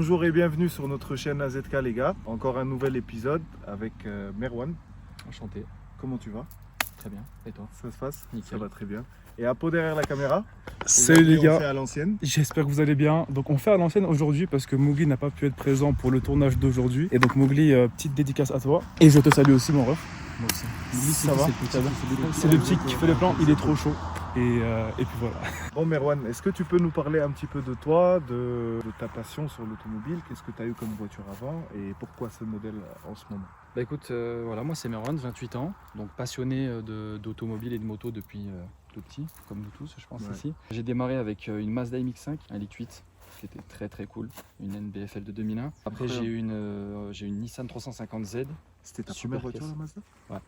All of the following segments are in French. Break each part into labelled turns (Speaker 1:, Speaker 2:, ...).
Speaker 1: Bonjour et bienvenue sur notre chaîne AZK les gars. Encore un nouvel épisode avec Merwan.
Speaker 2: Enchanté.
Speaker 1: Comment tu vas?
Speaker 2: Très bien. Et toi?
Speaker 1: Ça se passe?
Speaker 2: Nickel.
Speaker 1: Ça va très bien. Et Apo derrière la caméra.
Speaker 3: Salut les
Speaker 1: On fait
Speaker 3: gars,
Speaker 1: à l'ancienne.
Speaker 3: j'espère que vous allez bien. Donc on fait à l'ancienne aujourd'hui parce que Mowgli n'a pas pu être présent pour le tournage d'aujourd'hui. Et donc Mowgli, petite dédicace à toi. Et je te salue aussi mon ref.
Speaker 2: Moi aussi.
Speaker 3: Ça va? C'est le petit qui fait les plans, il est trop chaud. Et puis voilà.
Speaker 1: Bon Merwan, est-ce que tu peux nous parler un petit peu de toi, de ta passion sur l'automobile? Qu'est-ce que tu as eu comme voiture avant et pourquoi ce modèle en ce moment?
Speaker 2: Bah écoute, voilà, moi c'est Merwan, 28 ans, donc passionné d'automobile et de moto depuis tout petit, comme nous tous je pense ici. J'ai démarré avec une Mazda MX-5, un litre 8, qui était très très cool, une NBFL de 2001. Après j'ai eu une Nissan 350Z.
Speaker 1: C'était ta
Speaker 2: Super
Speaker 1: première voiture
Speaker 2: caisse.
Speaker 1: la Mazda?
Speaker 2: Ouais.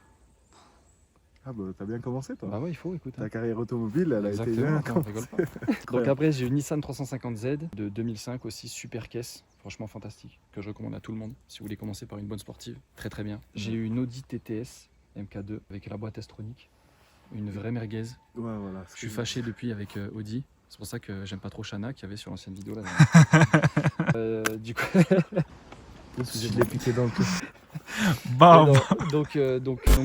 Speaker 1: Ah bah t'as bien commencé toi.
Speaker 2: Bah ouais, il faut, écoute.
Speaker 1: Ta carrière automobile, elle a été
Speaker 2: Exactement,
Speaker 1: bien
Speaker 2: attends, on rigole pas. Donc après j'ai une Nissan 350Z de 2005 aussi, super caisse, franchement fantastique, que je recommande à tout le monde si vous voulez commencer par une bonne sportive, très très bien. J'ai eu une Audi TTS MK2 avec la boîte S-Tronic, une vraie merguez.
Speaker 1: Ouais voilà.
Speaker 2: Je suis fâché depuis avec Audi, c'est pour ça que j'aime pas trop Shana qu'il y avait sur l'ancienne vidéo là. Du coup...
Speaker 1: Je l'ai piqué dans le cou.
Speaker 3: Bam.
Speaker 2: Donc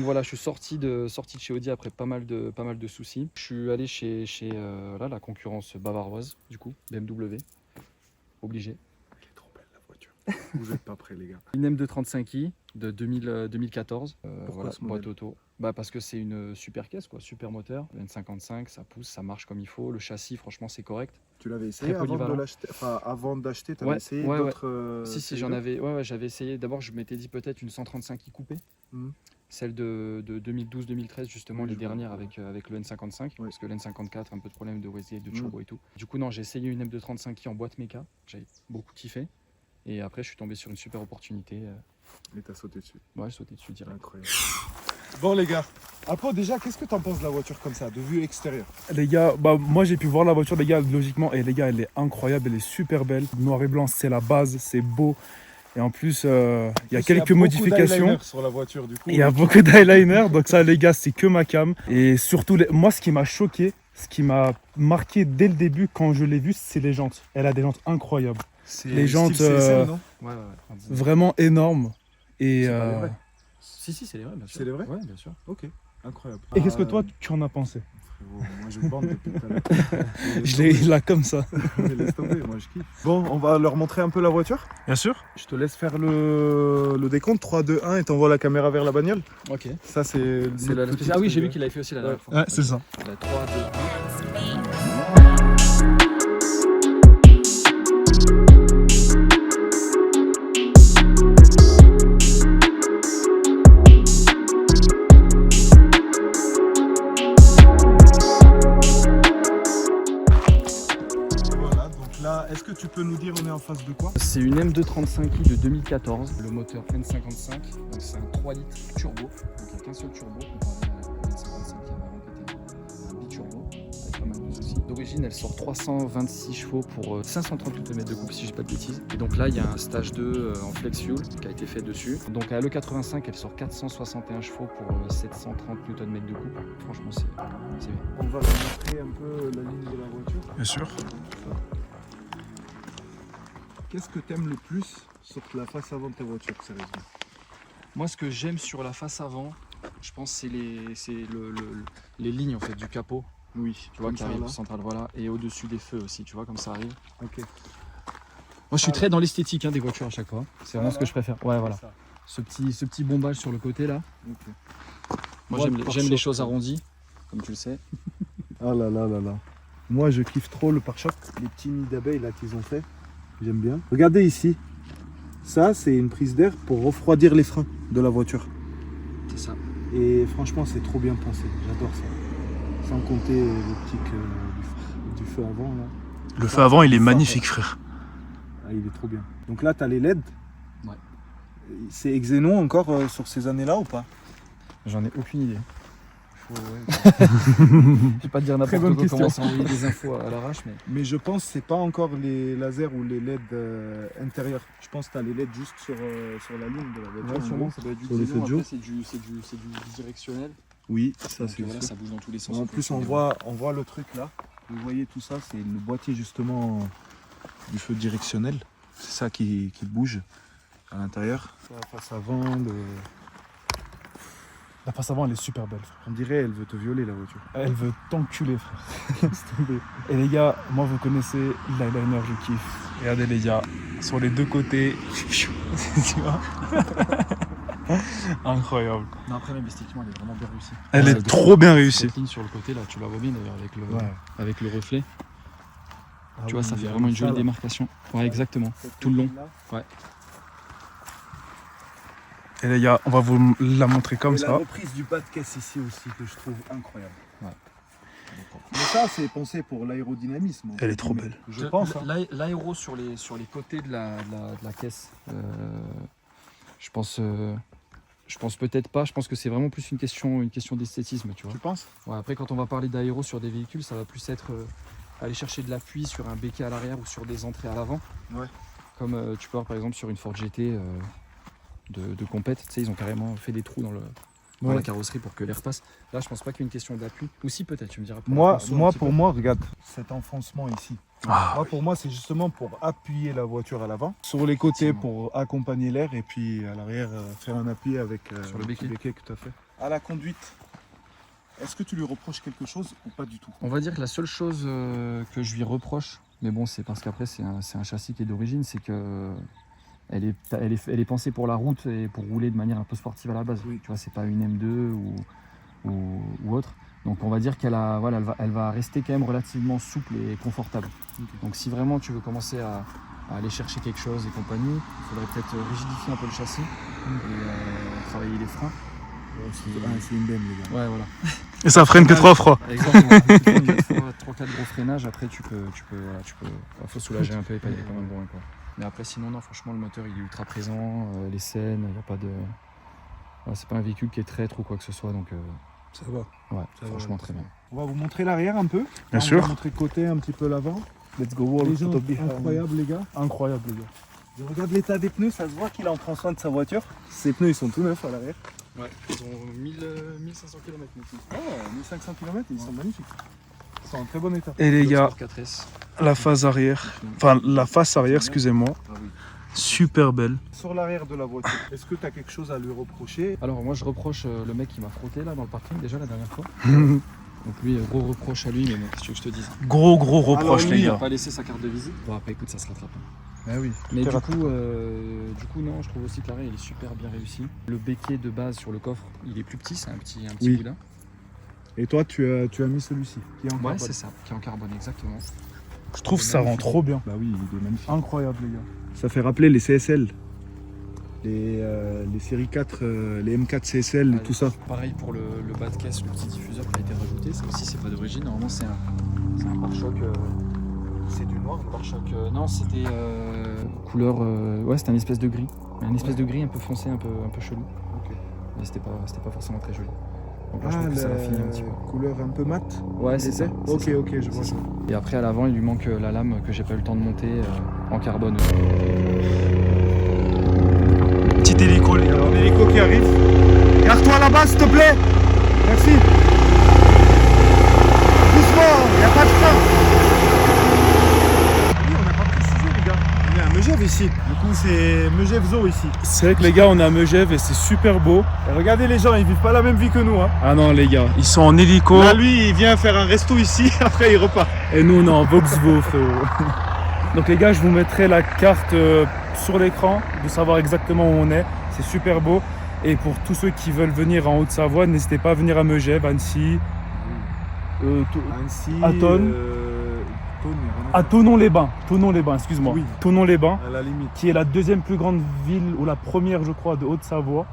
Speaker 2: voilà, je suis sorti de chez Audi après pas mal de soucis. Je suis allé chez voilà, la concurrence bavaroise, du coup, BMW, obligé.
Speaker 1: Elle est trop belle la voiture. Vous êtes pas prêts les gars.
Speaker 2: Une M235i de 2014.
Speaker 1: Pourquoi
Speaker 2: Voilà,
Speaker 1: ce modèle?
Speaker 2: boîte auto. Bah parce que c'est une super caisse, quoi, super moteur. N55, ça pousse, ça marche comme il faut. Le châssis, franchement, c'est correct.
Speaker 1: Tu l'avais essayé
Speaker 2: Très
Speaker 1: avant de
Speaker 2: polyvalent.
Speaker 1: l'acheter, enfin avant d'acheter, tu avais
Speaker 2: Ouais,
Speaker 1: essayé
Speaker 2: ouais,
Speaker 1: d'autres.
Speaker 2: Si, j'en avais. Ouais, j'avais essayé. D'abord, je m'étais dit peut-être une 135i coupée.
Speaker 1: Mhm.
Speaker 2: Celle de 2012-2013, justement,
Speaker 1: Oui,
Speaker 2: les
Speaker 1: je vois,
Speaker 2: dernières
Speaker 1: ouais.
Speaker 2: avec le N55. Parce que le N54, un peu de problème de Wesley, de
Speaker 1: Mhm.
Speaker 2: turbo et tout. Du coup, non, j'ai essayé une M235i en boîte méca. J'avais beaucoup kiffé. Et après, je suis tombé sur une super opportunité.
Speaker 1: Et t'as sauté dessus.
Speaker 2: Ouais, j'ai sauté dessus direct.
Speaker 1: Incroyable. Bon les gars, Apo déjà, qu'est-ce que t'en penses de la voiture comme ça, de vue extérieure?
Speaker 3: Les gars, bah moi j'ai pu voir la voiture les gars logiquement. Et les gars elle est incroyable, elle est super belle. Noir et blanc c'est la base, c'est beau. Et en plus il y a quelques modifications.
Speaker 1: Sur la voiture du coup.
Speaker 3: Il y a beaucoup d'eyeliner, donc ça les gars c'est que ma cam. Et surtout, moi ce qui m'a choqué, ce qui m'a marqué dès le début quand je l'ai vue, c'est les jantes. Elle a des jantes incroyables. Les jantes
Speaker 1: non?
Speaker 2: Ouais.
Speaker 3: vraiment énormes. Et,
Speaker 1: C'est pas les vraies.
Speaker 2: Si, c'est les vrais, bien sûr.
Speaker 1: C'est les vrais?
Speaker 2: Ouais, bien sûr.
Speaker 1: Ok, incroyable.
Speaker 3: et qu'est-ce que toi tu en as pensé?
Speaker 1: Frérot, moi je bande depuis tout à l'heure.
Speaker 3: Je l'ai là comme ça.
Speaker 1: Laisse tomber, moi je kiffe. Bon, on va leur montrer un peu la voiture.
Speaker 3: Bien sûr.
Speaker 1: Je te laisse faire le décompte, 3, 2, 1 et t'envoies la caméra vers la bagnole.
Speaker 2: Ok.
Speaker 1: Ça c'est
Speaker 2: La spéciale. Ah oui, j'ai vu qu'il avait fait aussi la dernière fois.
Speaker 3: Ouais, c'est ça.
Speaker 2: La 3, 2, 1.
Speaker 1: Voilà, donc là, est-ce que tu peux nous dire on est en face de quoi?
Speaker 2: C'est une M235i de 2014, le moteur N55, donc c'est un 3 litres turbo, donc il n'y a qu'un seul turbo comparé à la N55 qui avait avant qui était un biturbo avec pas mal de soucis. D'origine elle sort 326 chevaux pour 530 Nm de coupe si je dis pas de bêtises. Et donc là il y a un stage 2 en flex fuel qui a été fait dessus. Donc à l'E85 elle sort 461 chevaux pour 730 Nm de coupe. Franchement c'est bien.
Speaker 1: On va montrer un peu la ligne de la voiture.
Speaker 3: Bien sûr.
Speaker 1: Qu'est-ce que t'aimes le plus sur la face avant de ta voiture, sérieusement?
Speaker 2: Moi, ce que j'aime sur la face avant, je pense, c'est les lignes en fait du capot.
Speaker 1: Oui,
Speaker 2: Tu vois,
Speaker 1: comme
Speaker 2: qui
Speaker 1: ça,
Speaker 2: arrive
Speaker 1: là.
Speaker 2: au central, voilà, et au-dessus des feux aussi, tu vois, comme ça arrive.
Speaker 1: Ok.
Speaker 2: Moi, je suis très dans l'esthétique des voitures à chaque fois. C'est vraiment ce que je préfère. Ouais, voilà.
Speaker 1: Ça.
Speaker 2: Ce petit bombage sur le côté là.
Speaker 1: Ok.
Speaker 2: Moi,
Speaker 1: Ouais,
Speaker 2: j'aime
Speaker 1: pare-choc,
Speaker 2: les choses
Speaker 1: quoi.
Speaker 2: arrondies, comme tu le sais.
Speaker 1: Ah là là là là. Moi je kiffe trop le pare-choc. Les petits nids d'abeilles là qu'ils ont fait. J'aime bien. Regardez ici. Ça c'est une prise d'air pour refroidir les freins de la voiture.
Speaker 2: C'est ça.
Speaker 1: Et franchement c'est trop bien pensé. J'adore ça. Sans compter l'optique du feu avant là.
Speaker 3: Le feu avant il est magnifique frère.
Speaker 1: Ah, il est trop bien. Donc là tu as les LED.
Speaker 2: Ouais.
Speaker 1: C'est Xenon encore sur ces années-là ou pas?
Speaker 2: J'en ai aucune idée.
Speaker 1: Ouais.
Speaker 2: Je vais pas te dire
Speaker 1: Très
Speaker 2: n'importe
Speaker 1: bonne
Speaker 2: quoi,
Speaker 1: question.
Speaker 2: commencer à envoyer des infos à l'arrache, mais.
Speaker 1: Mais je pense que c'est pas encore les lasers ou les LED intérieurs. Je pense que tu as les LED juste sur la ligne de la voiture.
Speaker 2: Ouais, sûrement, ça doit être du
Speaker 1: Sur le
Speaker 2: xénon.
Speaker 1: feu de jour.
Speaker 2: Après, c'est du directionnel.
Speaker 1: Oui, ça
Speaker 2: Donc,
Speaker 1: c'est
Speaker 2: voilà,
Speaker 1: sûr.
Speaker 2: ça bouge dans tous les sens.
Speaker 1: En plus on voit le truc là. Vous voyez tout ça, c'est le boîtier justement du feu directionnel. C'est ça qui bouge à l'intérieur. La face avant,
Speaker 3: La face avant, elle est super belle, frère.
Speaker 1: on dirait elle veut te violer la voiture.
Speaker 3: Elle veut t'enculer, frère. Laisse tomber. Et les gars, moi, vous connaissez l'eyeliner, je kiffe. Regardez, les gars, sur les deux côtés. Tu vois. Incroyable.
Speaker 2: Non, après, même esthétiquement, elle est vraiment bien réussie.
Speaker 3: Elle est
Speaker 2: Ouais,
Speaker 3: trop bien réussie.
Speaker 2: Cette ligne sur le côté, là, tu la vois bien d'ailleurs
Speaker 1: Ouais.
Speaker 2: avec le reflet.
Speaker 1: Ah
Speaker 2: Tu vois,
Speaker 1: oui,
Speaker 2: ça
Speaker 1: il y
Speaker 2: fait
Speaker 1: a
Speaker 2: vraiment une
Speaker 1: ça,
Speaker 2: jolie
Speaker 1: là.
Speaker 2: démarcation. Ouais, exactement. Tout le long.
Speaker 3: Et les gars, on va vous la montrer comme
Speaker 1: Et
Speaker 3: ça.
Speaker 1: la reprise du bas de caisse ici aussi que je trouve incroyable.
Speaker 2: Ouais.
Speaker 1: Mais ça c'est pensé pour l'aérodynamisme.
Speaker 3: Elle est trop
Speaker 1: Mais
Speaker 3: belle.
Speaker 1: Je pense. Hein.
Speaker 2: L'aéro sur les côtés de la caisse, je pense peut-être pas. Je pense que c'est vraiment plus une question d'esthétisme, tu vois.
Speaker 1: Tu penses?
Speaker 2: Ouais, après, quand on va parler d'aéro sur des véhicules, ça va plus être aller chercher de l'appui sur un béquet à l'arrière ou sur des entrées à l'avant.
Speaker 1: Ouais.
Speaker 2: Comme tu peux voir par exemple sur une Ford GT de compète, tu sais, ils ont carrément fait des trous dans
Speaker 1: Ouais.
Speaker 2: la carrosserie pour que l'air passe. Là, je pense pas qu'il y ait une question d'appui. Ou si, peut-être, tu me diras.
Speaker 1: Pour moi, regarde cet enfoncement ici.
Speaker 3: Ah,
Speaker 1: Moi, pour moi, c'est justement pour appuyer la voiture à l'avant. Sur les côtés,
Speaker 2: Effectivement.
Speaker 1: pour accompagner l'air. Et puis à l'arrière, faire un appui avec
Speaker 2: Sur le béquet.
Speaker 1: que tu as fait. À la conduite, est-ce que tu lui reproches quelque chose ou pas du tout?
Speaker 2: On va dire que la seule chose que je lui reproche, mais bon, c'est parce qu'après, c'est un châssis qui est d'origine, c'est que. Elle est pensée pour la route et pour rouler de manière un peu sportive à la base.
Speaker 1: Oui.
Speaker 2: Tu vois, c'est pas une M2 ou autre. Donc on va dire qu'elle va rester quand même relativement souple et confortable.
Speaker 1: Okay.
Speaker 2: Donc si vraiment tu veux commencer à aller chercher quelque chose et compagnie, il faudrait peut-être rigidifier un peu le châssis et travailler les freins.
Speaker 1: C'est une benne, les gars.
Speaker 2: Ouais, voilà.
Speaker 3: Et ça freine que 3 fois.
Speaker 2: Exactement. 3-4 gros freinages, après tu peux faut soulager un peu et pas y aller quand même loin, quoi. Mais après sinon non, franchement le moteur il est ultra présent, les scènes, il n'y a pas de. Voilà, c'est pas un véhicule qui est traître ou quoi que ce soit, donc
Speaker 1: Ça va.
Speaker 2: ouais,
Speaker 1: Ça va,
Speaker 2: franchement
Speaker 1: ouais.
Speaker 2: très bien.
Speaker 1: On va vous montrer l'arrière un peu.
Speaker 3: Bien
Speaker 1: On
Speaker 3: sûr.
Speaker 1: va montrer le côté, un petit peu l'avant.
Speaker 3: Let's go, wall.
Speaker 1: Les gens, incroyable, les gars.
Speaker 3: Incroyable, les gars.
Speaker 1: Je regarde l'état des pneus, ça se voit qu'il en prend soin de sa voiture. Ses pneus, ils sont tout neufs à l'arrière.
Speaker 2: Ouais, ils ont 1500 km maintenant.
Speaker 1: Oh, 1500 km, ils sont magnifiques. Ils sont en très bon état.
Speaker 3: Et les gars,
Speaker 2: 4S.
Speaker 3: la face arrière, enfin la face arrière, excusez-moi,
Speaker 2: Ah oui.
Speaker 3: super belle.
Speaker 1: Sur l'arrière de la voiture, est-ce que tu as quelque chose à lui reprocher?
Speaker 2: Alors moi je reproche le mec qui m'a frotté là dans le parking déjà la dernière fois. Donc lui, gros reproche à lui, mais bon, qu'est-ce que tu veux que je te dise?
Speaker 3: Gros reproche,
Speaker 1: Alors,
Speaker 3: les
Speaker 1: lui,
Speaker 2: Il
Speaker 3: gars.
Speaker 2: n'a pas laissé sa carte de visite. Bon après écoute, ça se rattrape.
Speaker 1: Ah oui.
Speaker 2: Mais
Speaker 1: Tout est
Speaker 2: du coup non, je trouve aussi que l'arrêt il est super bien réussi. Le béquet de base sur le coffre, il est plus petit, c'est un petit
Speaker 1: Oui.
Speaker 2: boudin.
Speaker 1: Et toi, tu as mis celui-ci, qui est en
Speaker 2: Ouais,
Speaker 1: carbone.
Speaker 2: c'est ça, qui est en carbone exactement.
Speaker 3: Je trouve que ça rend trop bien.
Speaker 1: Bah oui, il est magnifique.
Speaker 3: Incroyable, les gars.
Speaker 1: Ça fait rappeler les CSL. Les séries 4, les M4 CSL et tout ça.
Speaker 2: Pareil pour le bas de caisse, le petit diffuseur qui a été rajouté, ça aussi c'est pas d'origine, normalement c'est un pare-choc.
Speaker 1: C'est du noir, non?
Speaker 2: Pare-choc, non c'était couleur, ouais c'était un espèce de gris. Un espèce de gris un peu foncé, un peu chelou.
Speaker 1: Ok.
Speaker 2: Mais c'était pas forcément très joli. Donc là je trouve que ça raffine un petit peu.
Speaker 1: Couleur un peu mat.
Speaker 2: Ouais c'est ça.
Speaker 1: Ok,
Speaker 2: c'est ça.
Speaker 1: ok, je vois
Speaker 2: C'est
Speaker 1: ça.
Speaker 2: ça. Et après à l'avant il lui manque la lame que j'ai pas eu le temps de monter en carbone aussi.
Speaker 3: Petit hélico, les gars.
Speaker 1: Alors, l'hélico qui arrive. Garde-toi là-bas, s'il te plaît. Merci. Doucement, il n'y a pas de frein. Oui, on n'a pas précisé, les gars. Il y a un Megève ici. Du coup, c'est Megève Zoo ici.
Speaker 3: C'est vrai que les gars, on est à Megève et c'est super beau.
Speaker 1: Et regardez les gens, ils vivent pas la même vie que nous. Hein.
Speaker 3: Ah non, les gars, ils sont en hélico.
Speaker 1: Là, lui, il vient faire un resto ici, après il repart.
Speaker 3: Et nous, on est en Voxvo, frérot. Donc les gars, je vous mettrai la carte sur l'écran, de savoir exactement où on est. C'est super beau. Et pour tous ceux qui veulent venir en Haute-Savoie, n'hésitez pas à venir à Megève, Annecy,
Speaker 1: Annecy,
Speaker 3: à Thônes. À Thonon-les-Bains. Thonon-les-Bains, excuse-moi.
Speaker 1: Oui.
Speaker 3: Thonon-les-Bains,
Speaker 1: À la limite.
Speaker 3: qui est la deuxième plus grande ville, ou la première, je crois, de Haute-Savoie.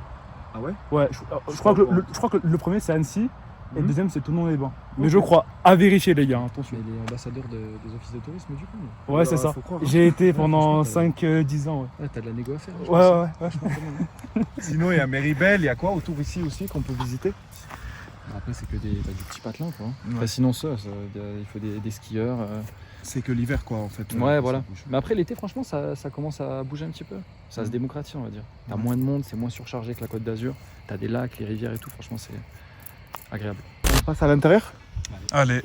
Speaker 1: Ah ouais?
Speaker 3: Ouais, je crois que le premier c'est Annecy. Et le
Speaker 1: Mhm.
Speaker 3: deuxième c'est Thonon-les-Bains. Mais
Speaker 1: Ok.
Speaker 3: je crois, à vérifier les gars, attention.
Speaker 2: Mais les ambassadeurs des offices de tourisme du coup.
Speaker 3: Ouais, c'est
Speaker 1: Alors,
Speaker 3: ça.
Speaker 1: faut croire.
Speaker 3: J'ai été pendant
Speaker 2: franchement,
Speaker 3: 5-10 ans.
Speaker 2: Ouais, t'as de la négo à faire. je
Speaker 3: Ouais,
Speaker 2: pense.
Speaker 3: ouais, ouais.
Speaker 2: Franchement, pas mal.
Speaker 1: Sinon, il y a Méribel, il y a quoi autour ici aussi qu'on peut visiter?
Speaker 2: Après c'est que du petit patelin quoi.
Speaker 1: Ouais.
Speaker 2: Enfin, sinon il faut des skieurs.
Speaker 1: C'est que l'hiver, quoi, en fait.
Speaker 2: Ouais,
Speaker 1: ça
Speaker 2: voilà.
Speaker 1: bouge.
Speaker 2: Mais après l'été franchement ça commence à bouger un petit peu. Ça se démocratise on va dire. T'as moins de monde, c'est moins surchargé que la Côte d'Azur. T'as des lacs, les rivières et tout, franchement c'est agréable.
Speaker 1: On passe à l'intérieur?
Speaker 3: Allez.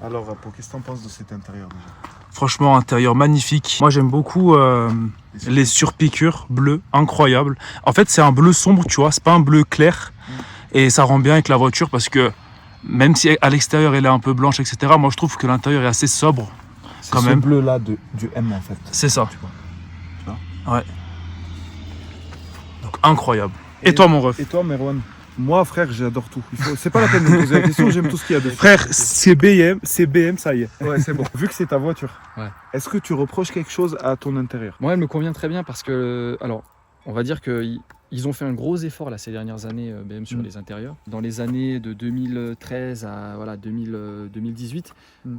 Speaker 1: Alors, qu'est-ce que t'en penses de cet intérieur déjà?
Speaker 3: Franchement, intérieur magnifique. Moi, j'aime beaucoup les surpiqûres bleues, incroyables. En fait, c'est un bleu sombre, tu vois, c'est pas un bleu clair. Et ça rend bien avec la voiture parce que même si à l'extérieur elle est un peu blanche, etc., moi je trouve que l'intérieur est assez sobre.
Speaker 1: C'est
Speaker 3: quand
Speaker 1: ce
Speaker 3: même.
Speaker 1: bleu là du M en fait.
Speaker 3: C'est ça.
Speaker 1: Tu vois.
Speaker 3: Ouais. Donc incroyable. Et toi, mon ref?
Speaker 1: Et toi, Merwan? Moi, frère, j'adore tout. C'est pas la peine de me poser la question, j'aime tout ce qu'il y a de
Speaker 3: Frère, c'est BM, ça y est.
Speaker 1: Ouais, c'est bon. Vu que c'est ta voiture,
Speaker 2: Ouais.
Speaker 1: est-ce que tu reproches quelque chose à ton intérieur?
Speaker 2: Moi, elle me convient très bien parce que, alors, on va dire qu'ils ont fait un gros effort là, ces dernières années, BM, sur les intérieurs. Dans les années de 2013 à voilà, 2018,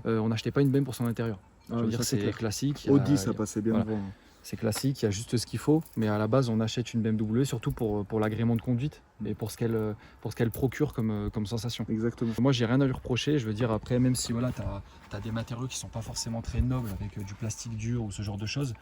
Speaker 2: on n'achetait pas une BM pour son intérieur. Je veux dire, c'est classique.
Speaker 1: Audi, ça passait bien
Speaker 2: voilà.
Speaker 1: devant.
Speaker 2: C'est classique, il y a juste ce qu'il faut, mais à la base on achète une BMW surtout pour l'agrément de conduite et pour ce qu'elle procure comme sensation.
Speaker 1: Exactement.
Speaker 2: Moi j'ai rien à lui reprocher, je veux dire après même si voilà, tu as des matériaux qui sont pas forcément très nobles avec du plastique dur ou ce genre de choses,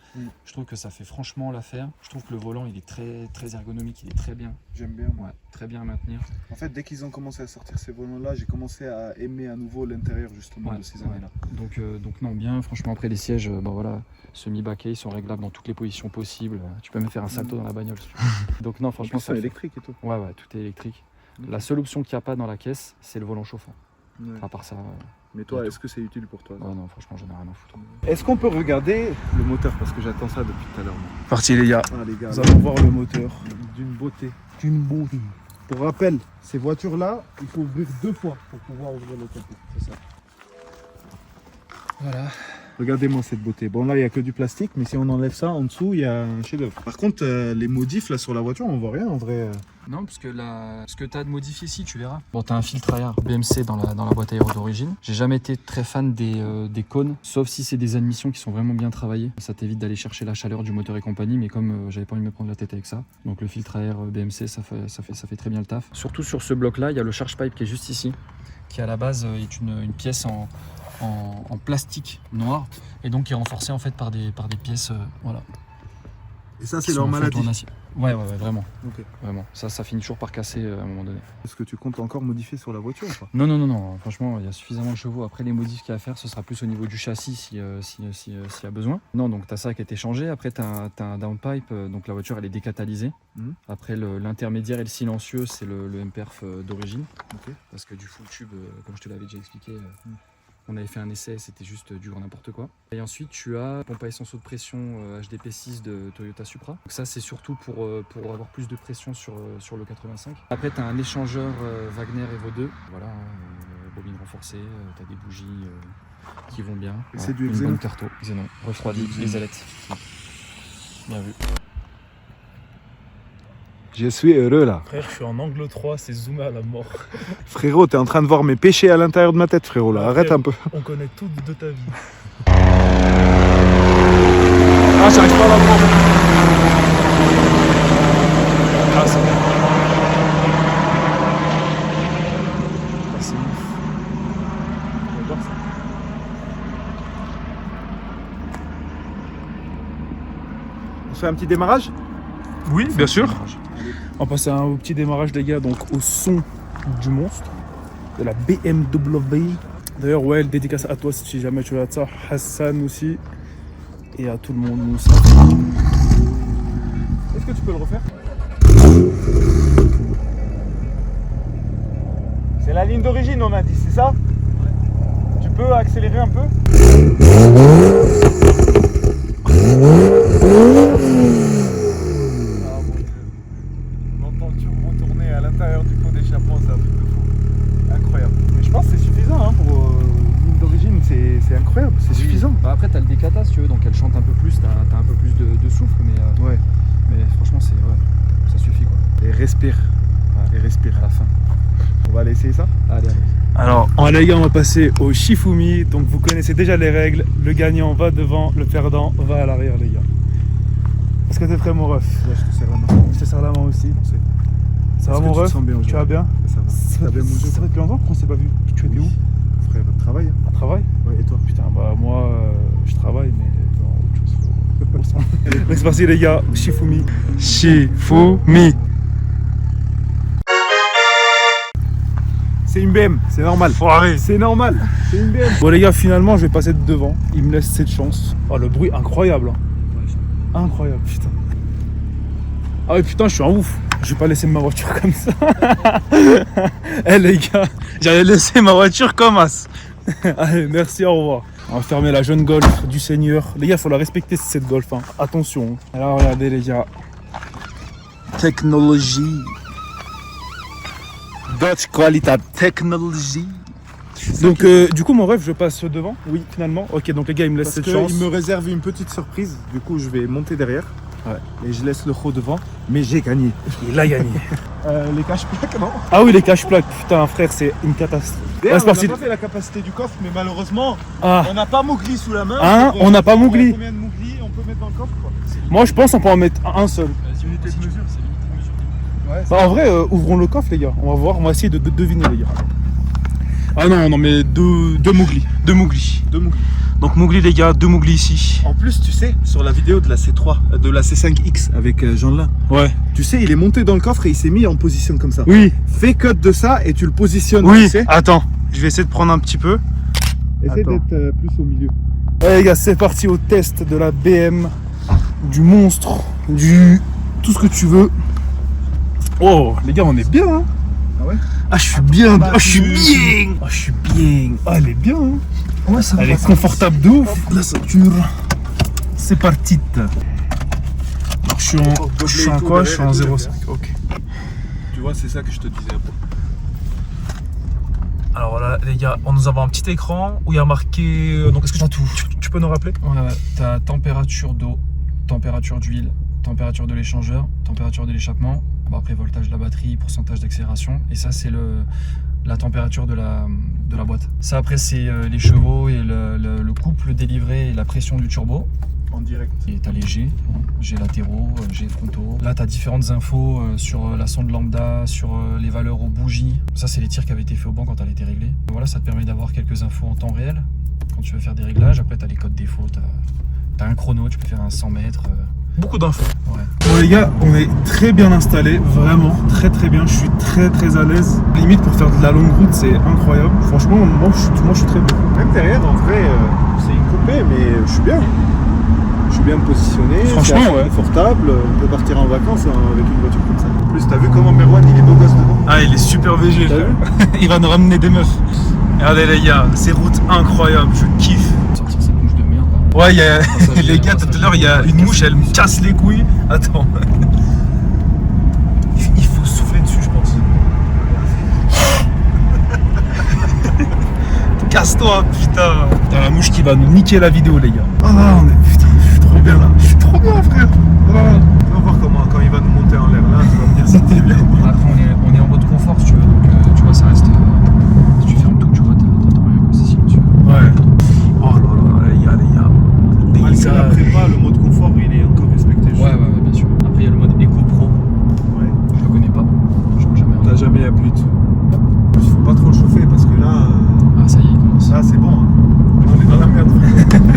Speaker 2: je trouve que ça fait franchement l'affaire. Je trouve que le volant il est très, très ergonomique, il est très bien.
Speaker 1: J'aime bien, moi.
Speaker 2: Ouais, très bien à maintenir.
Speaker 1: En fait, dès qu'ils ont commencé à sortir ces volants-là, j'ai commencé à aimer à nouveau l'intérieur justement de ces années-là.
Speaker 2: Donc non, bien, franchement après les sièges, voilà, semi-baquets, ils sont réglables dans toutes les positions possibles. Tu peux même faire un salto dans la bagnole. Si tu veux. Donc non, franchement,
Speaker 1: c'est électrique et tout.
Speaker 2: Ouais, tout est électrique. La seule option qu'il n'y a pas dans la caisse, c'est le volant chauffant.
Speaker 1: Ouais.
Speaker 2: À part ça.
Speaker 1: Mais toi, est-ce que c'est utile pour toi?
Speaker 2: Non, franchement, j'en ai rien à foutre.
Speaker 1: Est-ce qu'on peut regarder le moteur? Parce que j'attends ça depuis tout à l'heure. moi.
Speaker 3: Parti les gars.
Speaker 1: Ah, les gars,
Speaker 3: Nous allons voir le moteur.
Speaker 1: d'une beauté. D'une beauté. Pour rappel, ces voitures-là, il faut ouvrir 2 fois pour pouvoir ouvrir le capot. C'est ça.
Speaker 2: Voilà.
Speaker 1: Regardez-moi cette beauté. Bon, là, il n'y a que du plastique, mais si on enlève ça, en dessous, il y a un chef-d'œuvre. Par contre, les modifs là sur la voiture, on voit rien en vrai.
Speaker 2: Non, parce que ce que tu as de modifié ici, tu verras. Bon, tu as un filtre à air BMC dans la boîte aéro d'origine. J'ai jamais été très fan des cônes, sauf si c'est des admissions qui sont vraiment bien travaillées. Ça t'évite d'aller chercher la chaleur du moteur et compagnie, mais comme j'avais pas envie de me prendre la tête avec ça, donc le filtre à air BMC, ça fait très bien le taf. Surtout sur ce bloc-là, il y a le charge pipe qui est juste ici, qui à la base est une pièce en plastique noir et donc qui est renforcé en fait par des pièces voilà.
Speaker 1: Et ça,
Speaker 2: Qui
Speaker 1: c'est
Speaker 2: sont
Speaker 1: leur
Speaker 2: faites
Speaker 1: maladie.
Speaker 2: en acier. Ouais, vraiment.
Speaker 1: Ok.
Speaker 2: Vraiment. Ça finit toujours par casser à un moment donné.
Speaker 1: Est-ce que tu comptes encore modifier sur la voiture ou pas?
Speaker 2: Non. Franchement, il y a suffisamment de chevaux. Après, les modifs qu'il y a à faire, ce sera plus au niveau du châssis s'il y a besoin. Non, donc tu as ça qui a été changé. Après, tu as un downpipe. Donc la voiture, elle est décatalysée. Après, l'intermédiaire et le silencieux, c'est le MPerf d'origine.
Speaker 1: Ok.
Speaker 2: Parce que du full tube, comme je te l'avais déjà expliqué, on avait fait un essai, c'était juste du grand n'importe quoi. Et ensuite, tu as pompe à essence haute pression HDP6 de Toyota Supra. Donc ça, c'est surtout pour avoir plus de pression sur le 85. Après, tu as un échangeur Wagner Evo 2. Voilà, bobine renforcée, tu as des bougies qui vont bien.
Speaker 1: Et c'est du
Speaker 2: une
Speaker 1: Xenon.
Speaker 2: bonne carto, Xenon, refroidi, les ailettes. Bien vu.
Speaker 1: Je suis heureux là.
Speaker 3: Frère, je suis en angle 3, c'est zoomé à la mort.
Speaker 1: Frérot, t'es en train de voir mes péchés à l'intérieur de ma tête, frérot là. Arrête un peu.
Speaker 3: On connaît tout de ta vie.
Speaker 1: Ah, j'arrive pas à la voir.
Speaker 3: Ah, c'est bon.
Speaker 1: Ah, c'est ouf. J'adore ça. On se fait un petit démarrage?
Speaker 3: Oui, bien sûr. On va passer au petit démarrage les gars, donc au son du monstre, de la BMW. D'ailleurs, ouais, le dédicace à toi si jamais tu as ça, Hassan aussi, et à tout le monde, Moussa.
Speaker 1: Est-ce que tu peux le refaire? C'est la ligne d'origine, on a dit, c'est ça? Tu peux accélérer un peu? On entend le turbo tourner à l'intérieur du pot d'échappement, c'est un truc de fou. Incroyable. Mais je pense que c'est suffisant hein, pour ligne d'origine, c'est incroyable, c'est suffisant.
Speaker 2: Bah après, tu as le décata si tu veux, donc elle chante un peu plus, tu as un peu plus de souffle,
Speaker 1: Ouais.
Speaker 2: mais franchement, ça suffit quoi.
Speaker 1: Et respire.
Speaker 2: Ouais.
Speaker 1: Et respire.
Speaker 2: À la fin.
Speaker 1: On va aller essayer ça?
Speaker 2: Allez.
Speaker 3: Alors, les gars, on va passer au Shifumi. Donc, vous connaissez déjà les règles. Le gagnant va devant, le perdant va à l'arrière, les gars. Est-ce que t'es prêt, mon ref?
Speaker 1: Ouais, je te serre la main.
Speaker 3: Je te serre la main aussi. Ça va,
Speaker 1: Est-ce
Speaker 3: mon
Speaker 1: que tu te
Speaker 3: ref?
Speaker 1: sens bien
Speaker 3: Tu vas bien?
Speaker 1: Ça va. T'as bien mangé?
Speaker 3: Ça fait depuis longtemps qu'on s'est pas vu. Tu étais où?
Speaker 1: Frère, votre travail. Hein.
Speaker 3: À travail?
Speaker 1: Ouais, et toi?
Speaker 3: Putain, bah moi, je travaille, mais dans autre chose. Donc, c'est parti, les gars. Shifumi. Shifumi.
Speaker 1: C'est une BM, c'est normal. C'est normal, c'est une BM.
Speaker 3: Bon les gars, finalement je vais passer de devant. Il me laisse cette chance. Oh le bruit incroyable. Incroyable, putain. Ah ouais putain, je suis un ouf. Je vais pas laisser ma voiture comme ça. Eh les gars, j'allais laisser ma voiture comme as. Allez, merci, au revoir. On va fermer la jeune Golf du Seigneur. Les gars, il faut la respecter cette Golf. Hein. Attention. Alors regardez les gars. Technologie. Dutch Quality Technology. Donc du coup mon rêve, je passe devant. Oui, finalement. Ok, donc les gars, ils me laissent
Speaker 1: Parce
Speaker 3: cette chance.
Speaker 1: qu'il me réserve une petite surprise. Du coup, je vais monter derrière.
Speaker 3: Ouais.
Speaker 1: Et je laisse le Ro devant. Mais j'ai gagné.
Speaker 3: Il a gagné.
Speaker 1: Les cache-plaques, non?
Speaker 3: Ah oui, les cache-plaques. Putain, frère, c'est une catastrophe.
Speaker 1: D'ailleurs,
Speaker 3: Ouais, c'est
Speaker 1: on n'a
Speaker 3: parti.
Speaker 1: pas fait la capacité du coffre, mais malheureusement,
Speaker 3: Ah.
Speaker 1: on n'a pas Mowgli sous la main.
Speaker 3: Hein,
Speaker 1: Donc,
Speaker 3: on n'a pas Mowgli.
Speaker 1: Combien de Mowgli on peut mettre dans le coffre, quoi?
Speaker 3: Moi, je pense qu'on peut en mettre un seul.
Speaker 1: Unité de mesure. Ouais,
Speaker 3: Bah, en vrai, ouvrons le coffre, les gars. On va voir, on va essayer de deviner, les gars. Ah non, mais deux Mowgli. Deux Mowgli.
Speaker 1: deux Mowgli.
Speaker 3: Donc Mowgli, les gars, deux Mowgli ici.
Speaker 1: En plus, tu sais, sur la vidéo de la C3, de la C5X avec Jean-Lin,
Speaker 3: Ouais.
Speaker 1: tu sais, il est monté dans le coffre et il s'est mis en position comme ça.
Speaker 3: Oui.
Speaker 1: Fais cut de ça et tu le positionnes.
Speaker 3: Oui.
Speaker 1: Tu sais.
Speaker 3: Attends, je vais essayer de prendre un petit peu.
Speaker 1: Essaye
Speaker 3: Attends.
Speaker 1: d'être plus au milieu.
Speaker 3: Allez les gars, c'est parti au test de la BM, du monstre, du tout ce que tu veux. Oh, les gars, on est bien, hein.
Speaker 1: Ah ouais?
Speaker 3: Ah, je suis bien,
Speaker 1: bah,
Speaker 3: ah, je suis
Speaker 1: tu-
Speaker 3: bien. Ah, je suis bien. Ah, elle est bien, hein.
Speaker 1: Ouais, ça
Speaker 3: Elle est confortable de ouf. La ceinture. C'est parti. Je suis en quoi? Je suis en 0,5. Ok.
Speaker 1: Tu vois, c'est ça que je te disais.
Speaker 3: Alors là, les gars, on nous avons un petit écran où il y a marqué. Donc, est-ce que tu peux nous rappeler?
Speaker 2: Ouais, t'as température d'eau, température d'huile, température de l'échangeur, température de l'échappement, bon, après voltage de la batterie, pourcentage d'accélération, et ça c'est la température de la boîte. Ça après c'est les chevaux et le couple délivré et la pression du turbo.
Speaker 1: En direct.
Speaker 2: Et t'as les G latéraux, G frontaux. Là t'as différentes infos sur la sonde lambda, sur les valeurs aux bougies. Ça c'est les tirs qui avaient été faits au banc quand elle a été réglée. Voilà, ça te permet d'avoir quelques infos en temps réel quand tu veux faire des réglages. Après t'as les codes défauts, t'as un chrono, tu peux faire un 100 mètres.
Speaker 3: Beaucoup d'infos.
Speaker 2: Ouais.
Speaker 3: Bon les gars, on est très bien installés, vraiment très très bien. Je suis très à l'aise. Limite pour faire de la longue route, c'est incroyable. Franchement, moi je suis très bien.
Speaker 1: Même derrière, en vrai, c'est une coupée, mais je suis bien. Je suis bien positionné.
Speaker 3: Franchement,
Speaker 1: c'est assez
Speaker 3: ouais.
Speaker 1: confortable. On peut partir en vacances hein, avec une voiture comme ça. En plus, t'as vu comment Merwan il est beau gosse devant?
Speaker 3: Ah, il est super VG.
Speaker 1: T'as vu?
Speaker 3: Il va nous ramener des meufs. Regardez les gars, ces routes incroyables, je kiffe.
Speaker 2: Sortir cette mouche de merde. Hein.
Speaker 3: Ouais, il y a...
Speaker 2: Passager,
Speaker 3: les gars, tout à l'heure, il y a une mouche, elle me casse les couilles. Attends. Il faut souffler dessus, je pense. Casse-toi, putain. Putain, la mouche qui va nous niquer la vidéo, les gars. Ah, on est... Putain, je suis trop bien là. Je suis trop bien, frère. Ah.
Speaker 1: On va voir comment, quand il va nous monter en l'air là, tu vas me dire si t'es bien.
Speaker 2: Après on est en mode confort si tu veux, donc tu vois ça reste. Si tu fermes tout, tu vois, t'entends rien comme si tu veux.
Speaker 3: Ouais. Oh là là, les gars.
Speaker 1: Malgré la prépa, le mode confort il est encore respecté. je
Speaker 2: Ouais,
Speaker 1: trouve.
Speaker 2: bien sûr. Après il y a le mode Eco Pro,
Speaker 1: Ouais.
Speaker 2: je le connais pas. Je l'ai jamais
Speaker 1: T'as jamais appuyé dessus. Il faut pas trop le chauffer parce que là,
Speaker 2: Ah ça y est, il commence.
Speaker 1: là c'est bon. Hein. On est dans la merde.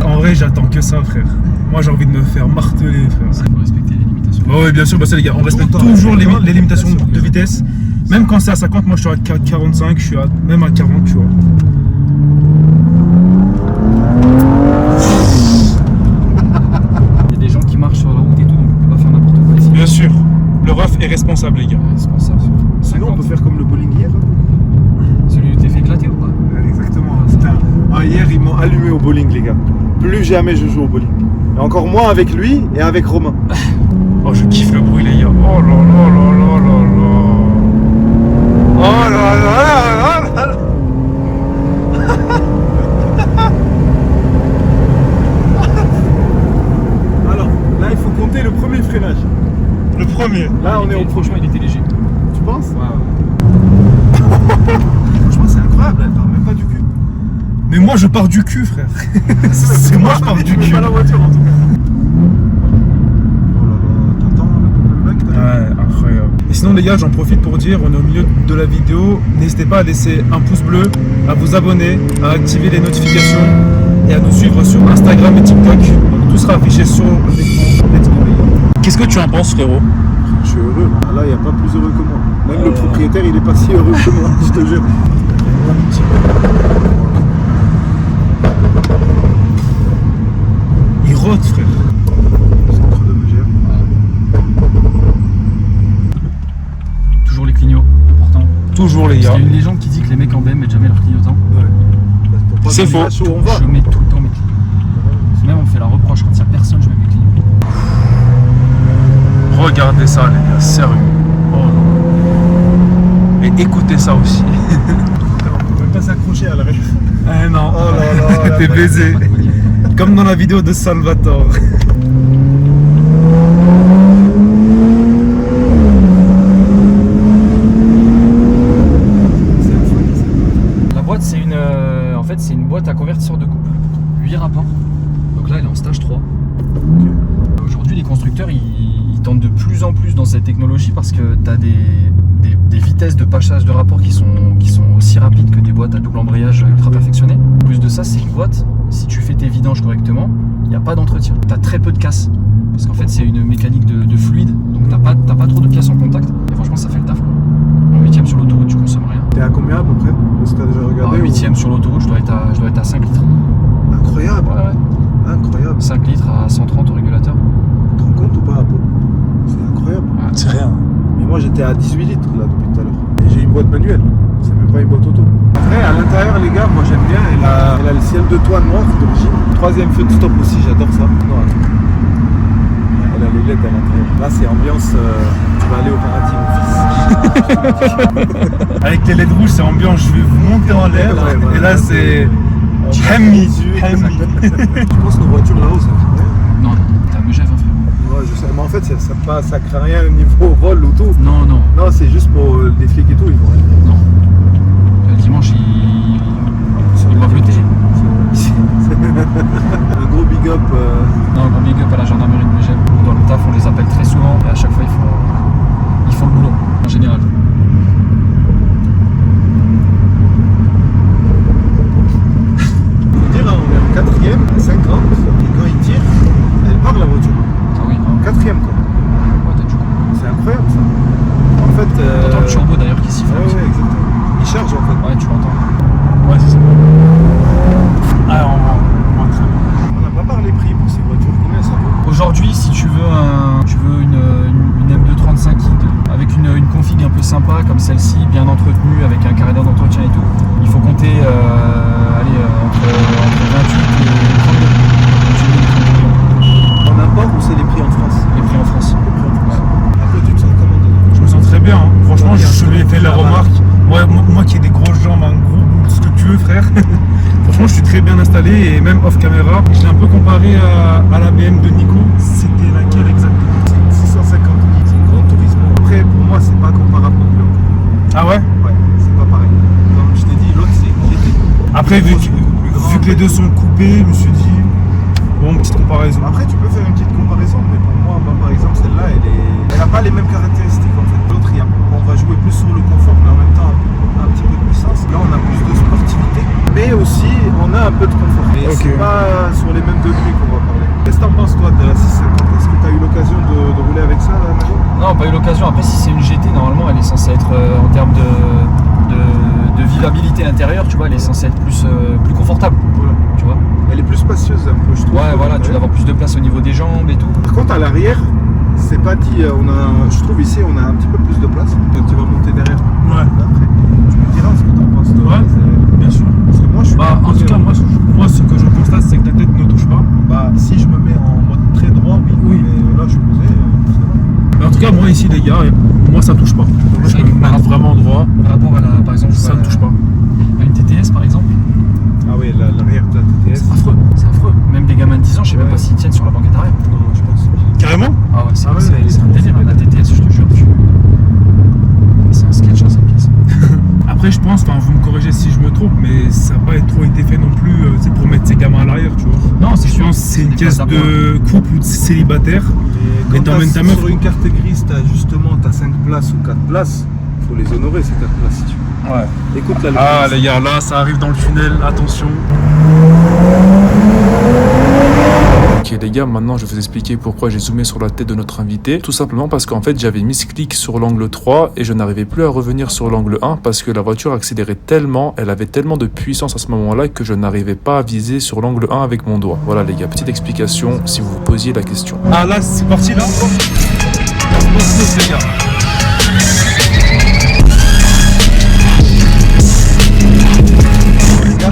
Speaker 3: En vrai, j'attends que ça, frère. Moi, j'ai envie de me faire marteler, frère.
Speaker 2: Il faut respecter les limitations.
Speaker 3: Oh, oui, bien sûr, bah ça, les gars, on respecte
Speaker 1: Attends,
Speaker 3: toujours
Speaker 1: attends,
Speaker 3: les limitations
Speaker 1: limitations,
Speaker 3: de vitesse. Même quand c'est à 50, moi je suis à 45, je suis même à 40, tu vois.
Speaker 2: Il y a des gens qui marchent sur la route et tout, donc on peut pas faire n'importe quoi ici.
Speaker 3: Bien sûr, le ref est responsable, les gars.
Speaker 2: C'est pour ça.
Speaker 1: Sinon on peut faire comme le bowling hier.
Speaker 2: Celui où t'es fait éclater ou pas?
Speaker 1: Exactement. Putain. Ah, hier ils m'ont allumé au bowling les gars. Plus jamais je joue au bowling. Et encore moins avec lui et avec Romain.
Speaker 3: Oh, je kiffe le bruit, les gars. Oh là là là là là là. Oh là là là là là.
Speaker 1: Alors là il faut compter le premier freinage.
Speaker 3: Le premier.
Speaker 1: Là on est au
Speaker 2: Franchement, il était léger.
Speaker 1: Tu penses?
Speaker 2: Ouais.
Speaker 1: Franchement c'est incroyable, elle part même pas du cul.
Speaker 3: Mais moi, je pars du cul, frère. C'est moi, je pars du cul.
Speaker 1: Pas la voiture en tout cas. Oh là là, t'entends le bug?
Speaker 3: Ouais, incroyable. Et sinon les gars, j'en profite pour dire, on est au milieu de la vidéo. N'hésitez pas à laisser un pouce bleu, à vous abonner, à activer les notifications et à nous suivre sur Instagram et TikTok. Donc tout sera affiché sur l'écran. Let's go, les gars. Qu'est-ce que tu en penses, frérot?
Speaker 1: Je suis heureux. Là il n'y a pas plus heureux que moi. Même le propriétaire il est pas si heureux que moi, je te jure. un petit peu.
Speaker 3: Il rote, frère.
Speaker 1: Centre de Megève.
Speaker 2: Toujours les clignots, important.
Speaker 3: Toujours, les
Speaker 2: Il y
Speaker 3: gars.
Speaker 2: a une légende qui dit que les mecs en BM mettent jamais leur clignotant.
Speaker 1: Ouais. Pour pas
Speaker 3: C'est
Speaker 1: qu'on
Speaker 3: faux.
Speaker 1: sache où on va.
Speaker 2: Je mets tout le temps mes clignots. Même on me fait la reproche quand il n'y a personne, je mets mes clignots.
Speaker 3: Regardez ça, les gars, sérieux. Oh non. Et écoutez ça aussi.
Speaker 1: On peut même pas s'accrocher à l'arrêt.
Speaker 3: Eh non.
Speaker 1: Oh là là.
Speaker 3: T'es baisé. Comme dans la vidéo de Salvatore.
Speaker 2: La boîte, c'est une, en fait, c'est une boîte à convertisseur de couple. 8 rapports. Donc là, elle est en stage 3. Aujourd'hui, les constructeurs, ils tentent de plus en plus dans cette technologie parce que tu as des vitesses de passage de rapport qui sont aussi rapides que des boîtes à double embrayage ultra perfectionnées. En plus de ça, c'est une boîte, si tu fais tes vidanges correctement, il n'y a pas d'entretien. Tu as très peu de casse. Parce qu'en fait, c'est une mécanique de fluide, donc t'as pas trop de pièces en contact. Et franchement, ça fait le taf, quoi. En 8ème sur l'autoroute, tu consommes rien.
Speaker 1: T'es à combien à peu près? Est-ce que t'as déjà
Speaker 2: En
Speaker 1: regardé?
Speaker 2: 8ème sur l'autoroute, je dois être à 5 litres.
Speaker 1: Incroyable.
Speaker 2: Ouais.
Speaker 1: Incroyable.
Speaker 2: 5 litres à 130 au régulateur.
Speaker 1: Tu te rends compte ou pas, Apo? C'est incroyable.
Speaker 3: C'est rien.
Speaker 1: Mais moi j'étais à 18 litres là depuis tout à l'heure. Et j'ai une boîte manuelle. C'est même pas une boîte auto. Après, à l'intérieur, les gars, moi j'aime bien. Elle a le ciel de toit noir d'origine. Troisième feu de stop aussi, j'adore ça. Non, attends. Elle a les LED à l'intérieur. Là, c'est ambiance. Tu vas aller au paradis, mon fils.
Speaker 3: Avec les LED rouges, c'est ambiance, je vais monter en l'air.
Speaker 1: Ouais, voilà.
Speaker 3: Et là, c'est. Hammy. Hammy.
Speaker 1: Je pense que nos voitures là-haut, ça fait rien.
Speaker 2: Non, t'as Megève, hein, frère.
Speaker 1: Ouais, je sais. Mais en fait, ça crée rien au niveau vol ou tout.
Speaker 2: Non, non,
Speaker 1: Non, c'est juste pour les flics et tout, ils vont rien.
Speaker 2: non. Le dimanche, ils doivent le télé.
Speaker 1: Un gros big up.
Speaker 2: Non, un gros big up à la gendarmerie de Megève. Dans le taf, on les appelle très souvent et à chaque fois, ils font le boulot, en général.
Speaker 1: Faut dire, hein, on est en 4ème, à 50, et quand il tire, elle part la voiture.
Speaker 2: Ah oui,
Speaker 1: En 4ème quoi.
Speaker 2: ouais, t'as du coup.
Speaker 1: C'est incroyable ça. En fait.
Speaker 2: T'entends le turbo d'ailleurs qui siffle.
Speaker 1: Ouais, ouais, exactement. Il charge en fait.
Speaker 2: Ouais, tu l'entends.
Speaker 3: Ouais, c'est ça. Ah, on va très bien.
Speaker 1: On n'a pas parlé prix pour ces voitures, combien ça vaut?
Speaker 2: Aujourd'hui, si tu veux une M235 avec une config un peu sympa comme celle-ci, bien entretenue, avec un carré d'entretien et tout, il faut compter entre 28 et 32.
Speaker 1: En import ou c'est les prix en France?
Speaker 2: Les prix en France.
Speaker 1: Un peu, tu te sens comment dedans?
Speaker 3: Je me sens très bien. Hein. Franchement,
Speaker 1: Ouais,
Speaker 3: je lui ai fait la
Speaker 1: là-bas.
Speaker 3: remarque. Ouais, moi qui ai des grosses jambes, un gros bout, ce que tu veux, frère. Franchement, je suis très bien installé et même off caméra. Je l'ai un peu comparé à la BM de Nico. C'était laquelle exactement?
Speaker 1: C'est 650 litres, c'est une grande tourisme. Après, pour moi, c'est pas comparable non plus.
Speaker 3: Ah ouais?
Speaker 1: Ouais, c'est pas pareil. Comme je t'ai dit, l'autre c'est GT.
Speaker 3: Après, vu
Speaker 1: C'est beaucoup plus grand.
Speaker 3: que les deux sont coupés, je me suis dit, bon, petite comparaison.
Speaker 1: Après, tu peux faire une petite comparaison, mais pour moi, par exemple, celle-là, elle n'a pas les mêmes caractéristiques en fait. L'autre, on va jouer plus sur le confort, mais en même temps un petit peu de puissance. Là, on a plus de sportivité, mais aussi on a un peu de confort. Mais
Speaker 3: Ok.
Speaker 1: c'est pas sur les mêmes degrés qu'on va parler. Qu'est-ce que t'en penses toi de la 650? Est-ce que tu as eu l'occasion de rouler avec ça, là, Majo?
Speaker 2: Non, pas eu l'occasion. Après, si c'est une GT, normalement, elle est censée être en termes de vivabilité intérieure, tu vois, elle est censée être plus confortable,
Speaker 1: Voilà.
Speaker 2: tu vois.
Speaker 1: Elle est plus spacieuse un peu, je trouve.
Speaker 2: Ouais, voilà, tu dois avoir plus de place au niveau des jambes et tout.
Speaker 1: Par contre, à l'arrière, c'est pas dit. Je trouve ici, on a un petit peu plus de place. Quand tu vas monter derrière.
Speaker 3: Ouais,
Speaker 1: Après, tu me diras ce que t'en penses. Toi.
Speaker 3: Ouais.
Speaker 1: C'est-
Speaker 3: bien sûr.
Speaker 1: Parce que moi, je suis.
Speaker 3: Bah, en tout cas, moi, ce que je constate, c'est que ta tête ne touche pas.
Speaker 1: Bah, si je me mets en mode très droit, oui.
Speaker 3: Oui.
Speaker 1: Mais là, je suis posé. Ça va.
Speaker 3: Mais en tout cas, moi, ici, les gars, moi, ça touche pas. Je
Speaker 2: vrai que
Speaker 3: me mets vraiment droit.
Speaker 2: Par rapport à par exemple,
Speaker 3: Ça ne touche pas.
Speaker 2: à une TTS par exemple,
Speaker 1: Ah oui, l'arrière de la TTS.
Speaker 2: c'est affreux, c'est affreux. Même des gamins de 10 ans, je sais même
Speaker 1: Ouais.
Speaker 2: pas s'ils tiennent sur la banquette arrière.
Speaker 1: Non, je pense.
Speaker 3: Carrément?
Speaker 2: Ah ouais, c'est
Speaker 1: Ah ouais,
Speaker 2: c'est-
Speaker 1: mais
Speaker 2: c'est un
Speaker 1: il est
Speaker 2: délire,
Speaker 1: trop
Speaker 2: la TTS, je te jure. C'est un sketch, hein, cette pièce.
Speaker 3: Après, je pense, enfin, vous me corrigez si je me trompe, mais ça n'a pas trop été fait non plus c'est pour mettre ses gamins à l'arrière, tu vois.
Speaker 2: Non, c'est
Speaker 3: Je
Speaker 2: sûr.
Speaker 3: pense que c'est une
Speaker 2: des
Speaker 3: caisse
Speaker 2: places
Speaker 3: de couple ou de célibataire.
Speaker 1: Mais
Speaker 3: Et
Speaker 1: quand
Speaker 3: t'emmènes ta meuf.
Speaker 1: sur une carte grise, t'as 5 places ou 4 places. Faut les honorer ces 4 places si tu veux.
Speaker 3: Ouais.
Speaker 1: Écoute là.
Speaker 3: Ah, les gars, là, ça arrive dans le tunnel, attention. Ok les gars, maintenant je vais vous expliquer pourquoi j'ai zoomé sur la tête de notre invité. Tout simplement parce qu'en fait j'avais misclick sur l'angle 3 et je n'arrivais plus à revenir sur l'angle 1 parce que la voiture accélérait tellement, elle avait tellement de puissance à ce moment-là que je n'arrivais pas à viser sur l'angle 1 avec mon doigt. Voilà les gars, petite explication si vous vous posiez la question.
Speaker 1: Ah là, c'est parti là. Les gars.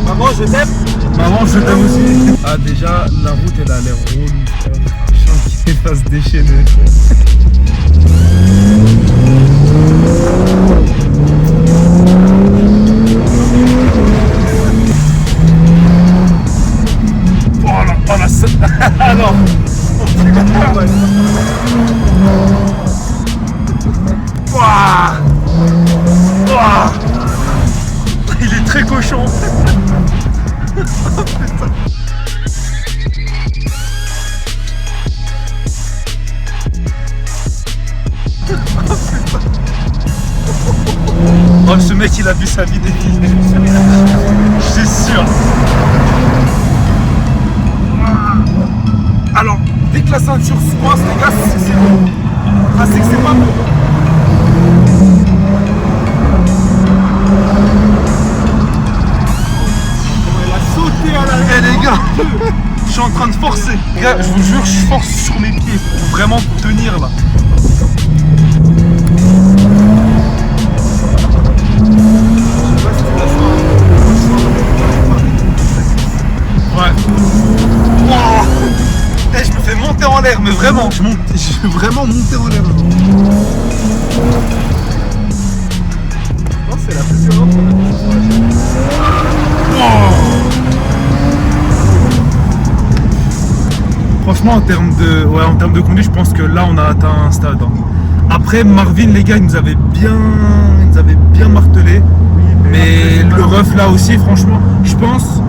Speaker 1: Maman, je t'aime. Maman, je t'aime aussi. Ah, déjà, la route, elle a l'air relou. Je sens qu'il va se déchaîner. Oh la seule. Ah non. Ouah. Ouah. Il est très cochon. Oh, ce mec il a vu sa vie défiler. Je suis sûr. Alors, dès que la ceinture se coince, les gars, c'est bon. Ah, c'est que c'est pas bon. Elle a sauté à l'arrière. Les gars, je suis en train de forcer. Les gars, je vous jure, je force sur mes pieds pour vraiment tenir là. Ouais. Wow. Hey, je me fais monter en l'air, mais vraiment, je vais vraiment monter en l'air. Non, c'est la plus violente. Franchement, en termes de conduite, je pense que là, on a atteint un stade. Hein. Après, Marvin, les gars, il nous avait bien martelé. Mais le ref là aussi, franchement, je pense.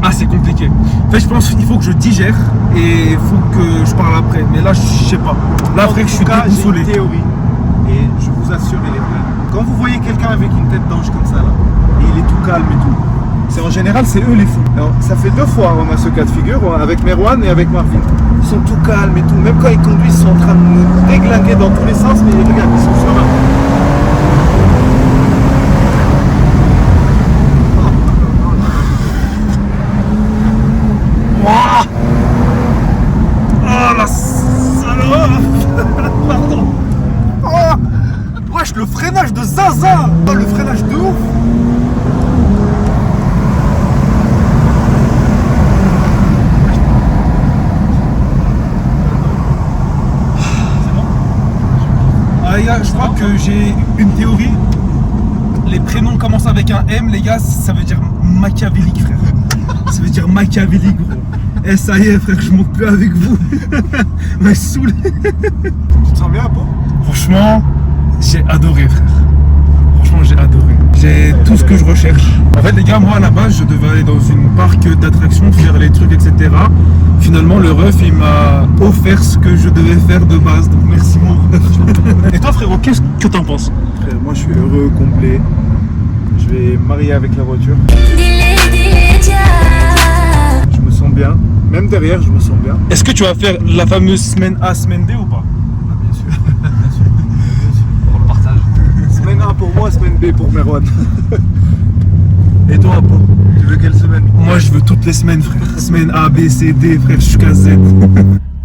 Speaker 1: Ah, c'est compliqué. En fait, je pense qu'il faut que je digère et il faut que je parle après. Mais là, je sais pas. Là, après que je suis déboussolé. J'ai une théorie et je vous assure, elle est vraie. Quand vous voyez quelqu'un avec une tête d'ange comme ça là, et il est tout calme et tout, c'est en général, c'est eux les fous. Alors, ça fait 2 fois on a ce cas de figure avec Merwan et avec Marvin. Ils sont tout calmes et tout. Même quand ils conduisent, ils sont en train de nous déglinguer dans tous les sens, mais regarde, ils sont sereins. Oh la salope. Pardon. Oh. Wesh, le freinage de Zaza. Oh, le freinage de ouf. C'est bon. Ah les gars, je crois que j'ai une théorie. Les prénoms commencent avec un M, les gars, ça veut dire machiavélique, frère. Ça veut dire machiavélique, gros. Eh, ça y est, frère, je monte plus avec vous. Mais saoulé. Tu te sens bien, Apo? Franchement, j'ai adoré, frère. Franchement, j'ai adoré. J'ai tout ce que je recherche. En fait, les gars, moi, à la base, je devais aller dans une parc d'attractions, faire les trucs, etc. Finalement, le ref, il m'a offert ce que je devais faire de base. Donc, merci, mon ref. Et toi, frérot, qu'est-ce que t'en penses? Frère, moi, je suis heureux, complet. Je vais me marier avec la voiture. Je me sens bien. Même derrière, je me sens bien. Est-ce que tu vas faire la fameuse semaine A, semaine B ou pas? Ah, bien sûr. Bien sûr. Pour le partage. Semaine A pour moi, semaine B pour Merwan. Et toi, Apo? Tu veux quelle semaine? Moi, je veux toutes les semaines, frère. Semaine A, B, C, D, frère, jusqu'à Z.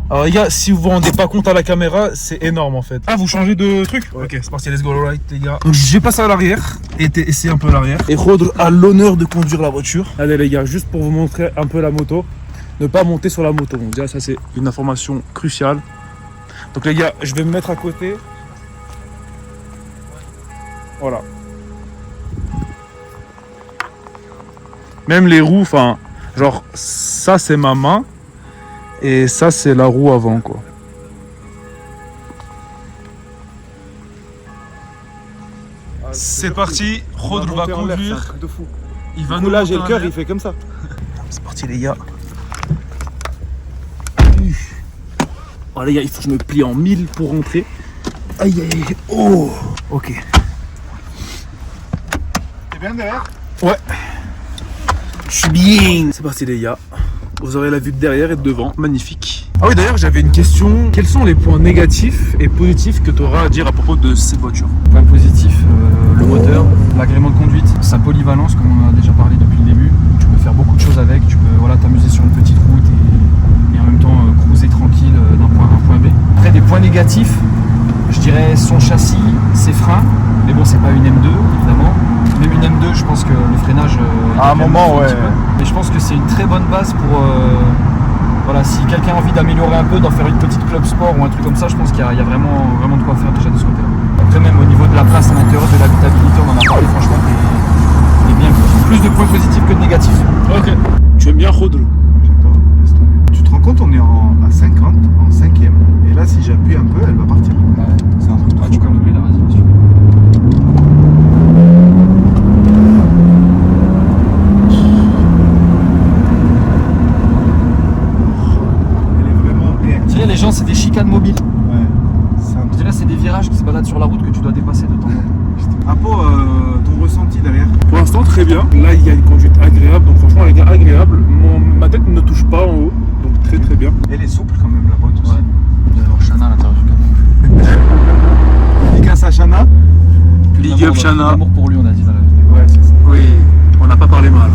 Speaker 1: Alors les gars, si vous vous rendez pas compte à la caméra, c'est énorme en fait. Ah, vous changez de truc? Ouais. Ok, c'est parti, let's go, alright les gars. Donc j'ai passé à l'arrière, et essayer un peu l'arrière. Et Rodre a l'honneur de conduire la voiture.
Speaker 3: Allez les gars, juste pour vous montrer un peu la moto, ne pas monter sur la moto. Donc déjà ça c'est une information cruciale. Donc les gars, je vais me mettre à côté. Voilà. Même les roues, enfin, genre ça c'est ma main. Et ça, c'est la roue avant, quoi.
Speaker 1: C'est parti, Rodre va conduire. Il va nous
Speaker 2: là, j'ai le cœur, il fait comme ça.
Speaker 1: C'est parti, les gars.
Speaker 3: Oh, les gars, il faut que je me plie en 1000 pour rentrer.
Speaker 1: Aïe, aïe, aïe. Oh, ok. T'es bien derrière?
Speaker 3: Ouais. Je suis bien. C'est parti, les gars. Vous aurez la vue de derrière et de devant, magnifique. Ah oui, d'ailleurs, j'avais une question. Quels sont les points négatifs et positifs que tu auras à dire à propos de cette voiture?
Speaker 2: Point positif, le moteur, l'agrément de conduite, sa polyvalence, comme on en a déjà parlé depuis le début. Tu peux faire beaucoup de choses avec, tu peux t'amuser sur une petite route et en même temps cruiser tranquille d'un point A à un point B. Après, des points négatifs, je dirais son châssis, ses freins, mais bon, c'est pas une M2 évidemment. Même une M2, je pense que le freinage.
Speaker 1: À un moment, ouais.
Speaker 2: Mais je pense que c'est une très bonne base pour. Si quelqu'un a envie d'améliorer un peu, d'en faire une petite club sport ou un truc comme ça, je pense qu'il y a vraiment de quoi faire déjà de ce côté-là. Après, même au niveau de la place à l'intérieur, de l'habitabilité, on en a parlé, franchement, t'es bien. Plus de points positifs que de négatifs.
Speaker 3: Ok. Tu aimes bien Rodro?
Speaker 1: J'adore, laisse tomber. Tu te rends compte, on est à 50, en 5ème. Et là, si j'appuie un peu, elle va partir.
Speaker 2: Ouais.
Speaker 1: C'est un truc de fou.
Speaker 2: Tu peux doubler là, vas-y, monsieur.
Speaker 1: Elle est vraiment bien.
Speaker 2: Tu sais, les gens, c'est des chicanes mobiles.
Speaker 1: Ouais. C'est un
Speaker 2: Je dirais, c'est des virages qui se baladent sur la route que tu dois dépasser de temps en temps.
Speaker 1: Apo, ton ressenti derrière?
Speaker 3: Pour l'instant, très bien. Là, il y a une conduite agréable, donc franchement, les gars, agréable. Ma tête ne touche pas en haut, donc très très bien.
Speaker 1: Elle est souple quand même, la boîte aussi.
Speaker 2: Ouais. Il doit y avoir Shana à l'intérieur du camion.
Speaker 1: Dédicace à Shana.
Speaker 3: Big up, Shana.
Speaker 2: L'amour pour lui, on a dit dans la vidéo.
Speaker 1: Ouais, c'est ça.
Speaker 3: Oui, on n'a pas parlé mal.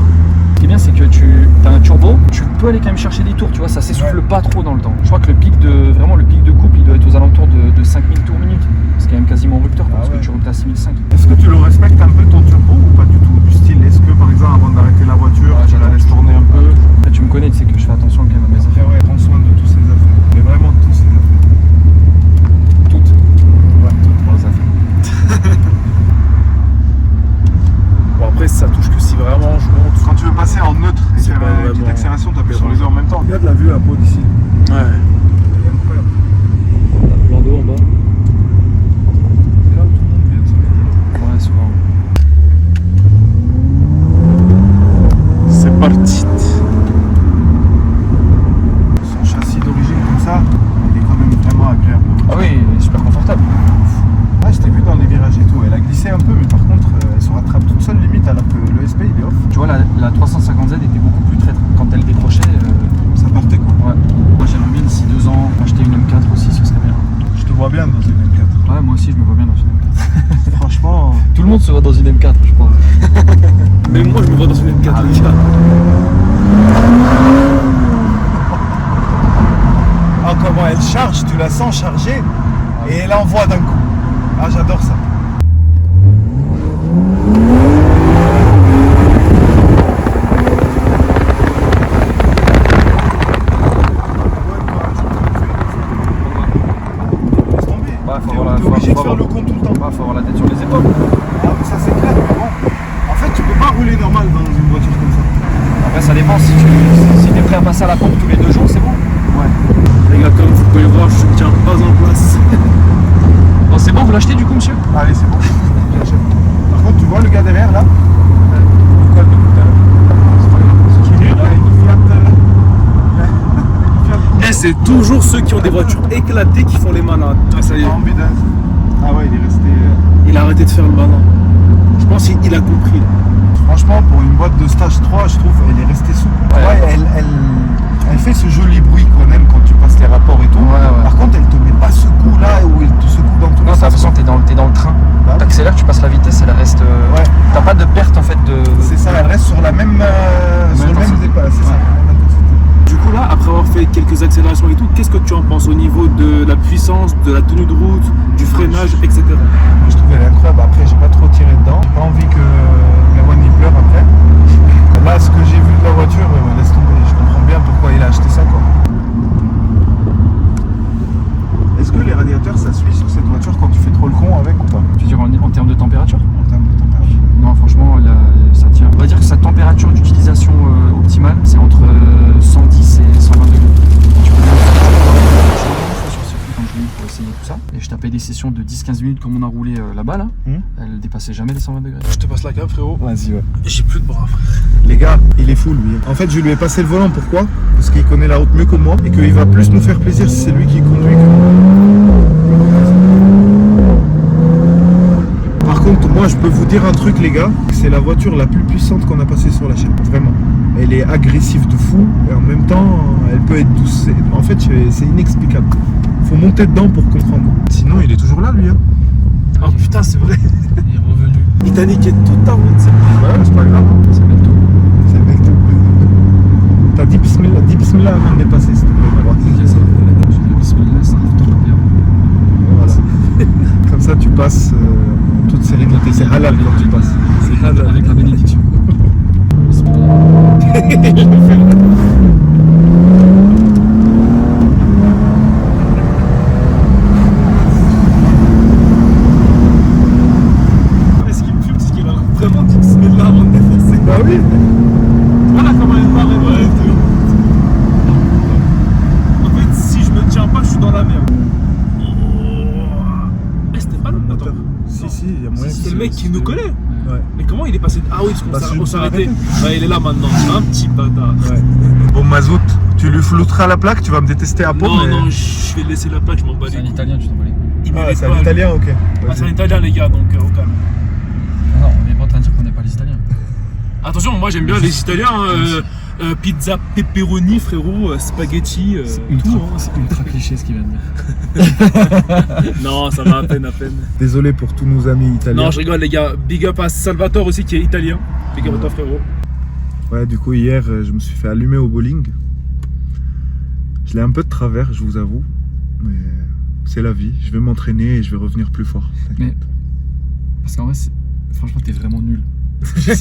Speaker 2: Ce qui est bien, c'est que tu as un turbo, tu peux aller quand même chercher des tours, tu vois, ça s'essouffle pas trop dans le temps. Je crois que le pic de couple, il doit être aux alentours de 5000 tours minute. C'est quand même quasiment rupteur, parce que tu roules à 6005.
Speaker 1: Est-ce que tu le respectes un peu ton turbo ou pas du tout? Du style, est-ce que par exemple avant d'arrêter la voiture, tu la laisses tourner un peu?
Speaker 2: Là, tu me connais, tu sais que je fais attention quand même à mes affaires.
Speaker 1: Après, ouais, prends soin de tous ces affaires. Mais vraiment de tous ces affaires.
Speaker 2: Toutes.
Speaker 1: Ouais, toutes.
Speaker 2: Pour les affaires.
Speaker 3: Bon, après, ça touche que si vraiment je monte.
Speaker 1: Quand tu veux passer en neutre et
Speaker 3: C'est
Speaker 1: faire
Speaker 3: pas
Speaker 1: une petite
Speaker 3: vraiment-
Speaker 1: accélération, tu appuies sur les deux en même temps. Regarde la vue à peau d'ici.
Speaker 3: Ouais.
Speaker 1: Elle est incroyable.
Speaker 2: Plan d'eau en bas.
Speaker 1: C'est là où tout le monde vient de se mettre.
Speaker 2: Ouais, souvent.
Speaker 3: C'est parti.
Speaker 1: Son châssis d'origine comme ça, il est quand même vraiment agréable.
Speaker 2: Ah oui, il est super confortable.
Speaker 1: Ah, je t'ai vu dans les virages et tout, elle a glissé un peu, mais par contre, elle se rattrape toute seule limite, alors que le SP il est off.
Speaker 2: Tu vois, la 350Z était beaucoup plus traître. Quand elle décrochait,
Speaker 1: Ça partait quoi.
Speaker 2: ouais. Moi, j'aimerais bien d'ici 2 ans acheter une M4 aussi, ce serait bien.
Speaker 1: Je te vois bien dans une M4.
Speaker 2: Ouais, moi aussi, je me vois bien dans une M4.
Speaker 1: Franchement,
Speaker 2: Tout le monde se voit dans une M4, je pense.
Speaker 3: Même moi, je me vois dans une M4,
Speaker 2: Ah,
Speaker 3: les gars.
Speaker 1: ah, comment elle charge, tu la sens charger et elle envoie d'un coup. Ah, j'adore ça. T'es obligé de faire le con tout le temps.
Speaker 2: Faut avoir la tête sur les épaules.
Speaker 1: Ah, mais ça c'est clair, mais bon. En fait, tu peux pas rouler normal dans une voiture comme ça.
Speaker 2: Après, ça dépend. Si tu es prêt à passer à la pompe tous les 2 jours, c'est bon.
Speaker 1: Ouais.
Speaker 3: Les gars, comme vous pouvez le voir, je ne tiens pas en place.
Speaker 2: Bon, c'est bon, vous l'achetez du coup, monsieur?
Speaker 1: Allez, c'est bon. J'achète. Par contre, tu vois le gars derrière là?
Speaker 3: Quoi de tout à l'heure? Eh, c'est toujours ceux qui ont des voitures éclatées qui font les malins. Ah, ça y est,
Speaker 1: Ah ouais, il est resté.
Speaker 3: il a arrêté de faire le malin. Je pense qu'il a compris.
Speaker 1: Franchement, pour une boîte de stage 3, je trouve elle est restée souple.
Speaker 2: Ouais.
Speaker 1: Elle fait ce joli bruit qu'on aime quand tu passes les rapports et tout.
Speaker 2: Ouais, ouais.
Speaker 1: Par contre, elle te met pas ce coup là où elle te secoue dans tous
Speaker 2: Non,
Speaker 1: les
Speaker 2: t'as
Speaker 1: sens.
Speaker 2: l'impression que t'es dans le train.
Speaker 1: Bah oui.
Speaker 2: T'accélères, tu passes la vitesse, elle reste.
Speaker 1: Ouais.
Speaker 2: T'as pas de perte en fait de.
Speaker 1: C'est ça, elle reste sur la même. Sur le même
Speaker 2: intensité.
Speaker 1: départ, c'est ça.
Speaker 2: Ouais.
Speaker 1: la même intensité.
Speaker 3: Du coup, là, après avoir fait quelques accélérations et tout, qu'est-ce que tu en penses au niveau de la puissance, de la tenue de route, du freinage, etc.
Speaker 1: Moi, je trouve elle est incroyable. Après, j'ai pas trop tiré dedans. J'ai pas envie que Merwan y pleure après. Là, ce que j'ai vu de la voiture, laisse tomber. Je comprends bien pourquoi il a acheté ça, quoi. Est-ce que les radiateurs, ça suit sur cette voiture quand tu fais trop le con avec ou pas?
Speaker 2: Tu veux dire en termes de température?
Speaker 1: En termes de température.
Speaker 2: Non, franchement, là, ça tient. On va dire que sa température d'utilisation optimale, c'est entre 110 et 120 degrés. Tu peux sur circuit quand je l'ai mis pour essayer tout ça. Et je tapais des sessions de 10-15 minutes comme on a roulé là-bas, là. Elle dépassait jamais les 120 degrés.
Speaker 3: Je te passe la cam, frérot.
Speaker 1: Vas-y, ouais.
Speaker 3: J'ai plus de bras, frère.
Speaker 1: Les gars, il est fou lui. En fait, je lui ai passé le volant. Pourquoi? Parce qu'il connaît la route mieux que moi et qu'il va plus nous faire plaisir si c'est lui qui conduit que moi. Par contre, moi, je peux vous dire un truc, les gars. C'est la voiture la plus puissante qu'on a passée sur la chaîne. Vraiment. elle est agressive de fou et en même temps elle peut être douce. En fait c'est inexplicable. Faut monter dedans pour comprendre. Sinon il est toujours là lui. Hein. Oh putain c'est vrai.
Speaker 2: Il est revenu.
Speaker 1: Il t'a niqué toute ta route. Ouais c'est pas grave. Hein.
Speaker 2: C'est bientôt.
Speaker 1: C'est mec. T'as dit bismillah avant de dépasser s'il te plaît.
Speaker 2: Ok, ça va. J'ai dit bismillah, ça arrive tout bien.
Speaker 1: Voilà. Comme ça tu passes en toute sérénité. C'est halal quand tu passes.
Speaker 2: C'est halal. Avec la bénédiction.
Speaker 3: Ce qui me fume, c'est qu'il a vraiment dit bismillah avant de défoncer.
Speaker 1: Bah oui.
Speaker 3: Voilà comment il parle. En fait, si je me tiens pas, je suis dans la merde. C'était pas le moteur.
Speaker 1: Si, il y a moyen.
Speaker 3: C'est le mec qui nous connaît.
Speaker 1: Ouais.
Speaker 3: Mais comment il est passé? Ah oui,
Speaker 1: Bah,
Speaker 3: parce qu'on
Speaker 1: c'est
Speaker 3: s'est arrêté.
Speaker 1: arrêté.
Speaker 3: Ouais, il est là maintenant. Un petit bâtard.
Speaker 1: Ouais. Bon, Mazout, tu lui flouteras la plaque, tu vas me détester à peau.
Speaker 3: Non,
Speaker 1: mais...
Speaker 3: non, je vais laisser la plaque, je m'en bats
Speaker 2: C'est
Speaker 3: les
Speaker 2: un
Speaker 3: couilles.
Speaker 2: italien, tu t'en bats les couilles.
Speaker 3: Il
Speaker 1: Ah,
Speaker 3: mérite
Speaker 1: c'est
Speaker 3: pas,
Speaker 1: un
Speaker 3: lui.
Speaker 1: italien, ok.
Speaker 3: Ah,
Speaker 1: Vas-y.
Speaker 3: c'est un italien, les gars, donc au calme.
Speaker 2: Non, on n'est pas en train de dire qu'on n'est pas les Italiens.
Speaker 3: Attention, moi j'aime bien les Italiens. Pizza, pepperoni, frérot, spaghetti, tout. Hein.
Speaker 2: C'est ultra cliché ce qu'il vient de dire.
Speaker 3: Non, ça va à peine.
Speaker 1: Désolé pour tous nos amis italiens.
Speaker 3: Non, je rigole, les gars. Big up à Salvatore aussi qui est italien. Big up à toi, frérot.
Speaker 1: Ouais, du coup, hier, je me suis fait allumer au bowling. Je l'ai un peu de travers, je vous avoue. Mais c'est la vie. Je vais m'entraîner et je vais revenir plus fort.
Speaker 2: Mais parce qu'en vrai, franchement, t'es vraiment nul. C'est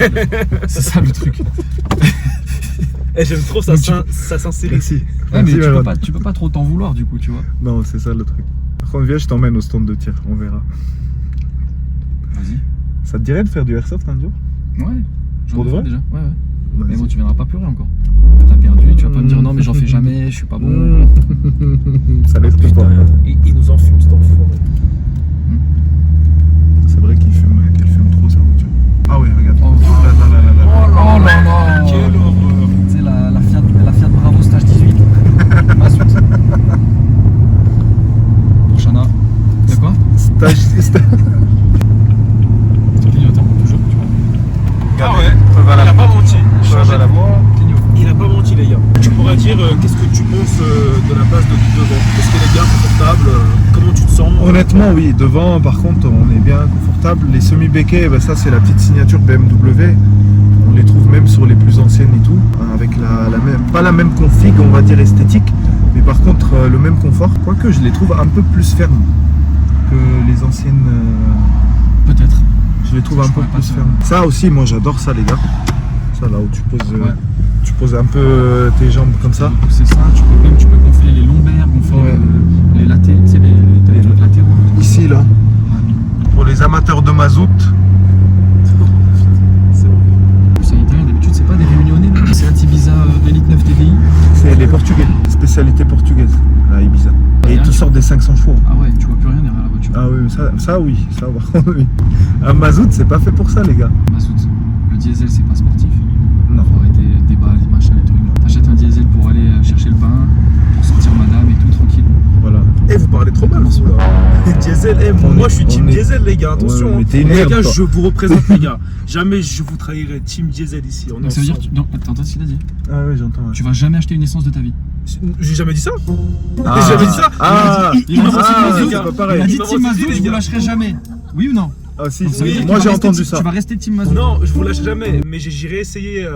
Speaker 2: ça le truc.
Speaker 3: J'aime trop sa sincérité.
Speaker 1: Merci.
Speaker 2: Ouais, mais
Speaker 1: Merci, Marwan.
Speaker 2: tu peux pas trop t'en vouloir du coup, tu vois.
Speaker 1: Non, c'est ça le truc. Par contre, viens, je t'emmène au stand de tir. On verra.
Speaker 2: Vas-y.
Speaker 1: Ça te dirait de faire du airsoft un jour?
Speaker 2: Ouais. J'en
Speaker 1: Pour
Speaker 2: ai
Speaker 1: de
Speaker 2: fait
Speaker 1: vrai
Speaker 2: déjà. Ouais.
Speaker 1: Vas-y.
Speaker 2: Mais bon, tu viendras pas pleurer encore. T'as perdu, tu vas pas me dire non, mais j'en fais jamais, je suis pas bon.
Speaker 1: Ça laisse que toi.
Speaker 3: Il nous en fume, cet enfoiré.
Speaker 1: C'est vrai qu'elle fume trop ça. Ah ouais, regarde.
Speaker 2: Oh,
Speaker 1: Là.
Speaker 2: oh là là.
Speaker 3: Quelle horreur.
Speaker 2: C'est la Fiat Bravo stage 18. Mazout. Pour Chana. De quoi?
Speaker 1: Stage.
Speaker 2: Clignotant, toujours, tu vois.
Speaker 3: Ah ouais, il a pas menti.
Speaker 1: Change la voix.
Speaker 2: Clignotant.
Speaker 3: Il a pas menti, les gars. Tu pourrais dire qu'est-ce que tu penses de la place de devant? Est-ce qu'elle est bien confortable? Comment tu te sens?
Speaker 1: Honnêtement, oui. Devant, par contre, on est bien confortable. Les semi-béquets, ben, ça, c'est la petite signature BMW. On les trouve même sur les plus anciennes et tout. Avec la même, pas la même config, on va dire esthétique. Mais par contre, le même confort. Quoique, je les trouve un peu plus fermes que les anciennes.
Speaker 2: Peut-être.
Speaker 1: Je les trouve
Speaker 2: Ça,
Speaker 1: un
Speaker 2: je
Speaker 1: peu
Speaker 2: pourrais pas
Speaker 1: plus
Speaker 2: te-
Speaker 1: fermes. Ça aussi, moi, j'adore ça, les gars. Ça, là où tu poses,
Speaker 2: Ouais.
Speaker 1: tu poses un peu tes jambes comme ça.
Speaker 2: C'est ça, tu peux gonfler les lombaires, gonfler
Speaker 1: Ouais.
Speaker 2: les latéraux, tu sais, les trucs latéraux.
Speaker 1: Ici, là. Pour les amateurs de mazout.
Speaker 2: C'est italien, d'habitude, c'est pas des réunionnais, là. C'est un Ibiza Elite 9 TDI.
Speaker 1: C'est les Portugais, spécialité portugaise à Ibiza. Et
Speaker 2: Bien,
Speaker 1: tout
Speaker 2: tu-
Speaker 1: sort des 500 chevaux.
Speaker 2: Ah ouais, tu vois plus rien derrière la voiture.
Speaker 1: Ah oui, ça oui, ça par contre, oui. Un mazout, c'est pas fait pour ça, les gars.
Speaker 2: Mazout, le diesel, c'est pas sportif.
Speaker 1: Non.
Speaker 2: Faut arrêter le débat, les machins, les trucs. T'achètes un diesel pour aller chercher le pain, pour sortir madame et tout, tranquille.
Speaker 1: Voilà.
Speaker 3: Eh, vous parlez trop mal, vous là. Diesel, moi je suis team
Speaker 1: on est-
Speaker 3: diesel, les gars, attention.
Speaker 1: Ouais, mais
Speaker 3: hein.
Speaker 1: t'es une
Speaker 3: Les
Speaker 1: merde,
Speaker 3: gars,
Speaker 1: toi.
Speaker 3: je vous représente, les gars. Jamais je vous trahirai. Team diesel ici. On est
Speaker 2: Donc ça veut dire,
Speaker 3: ensemble.
Speaker 2: non, t'entends ce qu'il a dit?
Speaker 1: Ah oui, j'entends. Ouais.
Speaker 2: Tu vas jamais acheter une essence de ta vie.
Speaker 3: J'ai jamais dit ça.
Speaker 1: Ah.
Speaker 3: J'ai jamais dit ça.
Speaker 1: Ah,
Speaker 2: Il a dit
Speaker 1: ah,
Speaker 2: Mazout,
Speaker 1: c'est pas
Speaker 2: Il a
Speaker 1: pareil.
Speaker 2: dit
Speaker 3: Il m'a
Speaker 2: Team
Speaker 3: menti,
Speaker 2: Mazout,
Speaker 3: les
Speaker 2: je vous
Speaker 3: gars.
Speaker 2: lâcherai jamais. Oui ou non?
Speaker 1: Ah si,
Speaker 2: Donc, ça veut dire que
Speaker 1: moi
Speaker 2: tu
Speaker 1: j'ai
Speaker 2: vas rester
Speaker 1: entendu
Speaker 2: team-
Speaker 1: ça.
Speaker 2: Tu vas rester Team Mazout.
Speaker 3: Non, je vous lâche jamais, mais j'irai essayer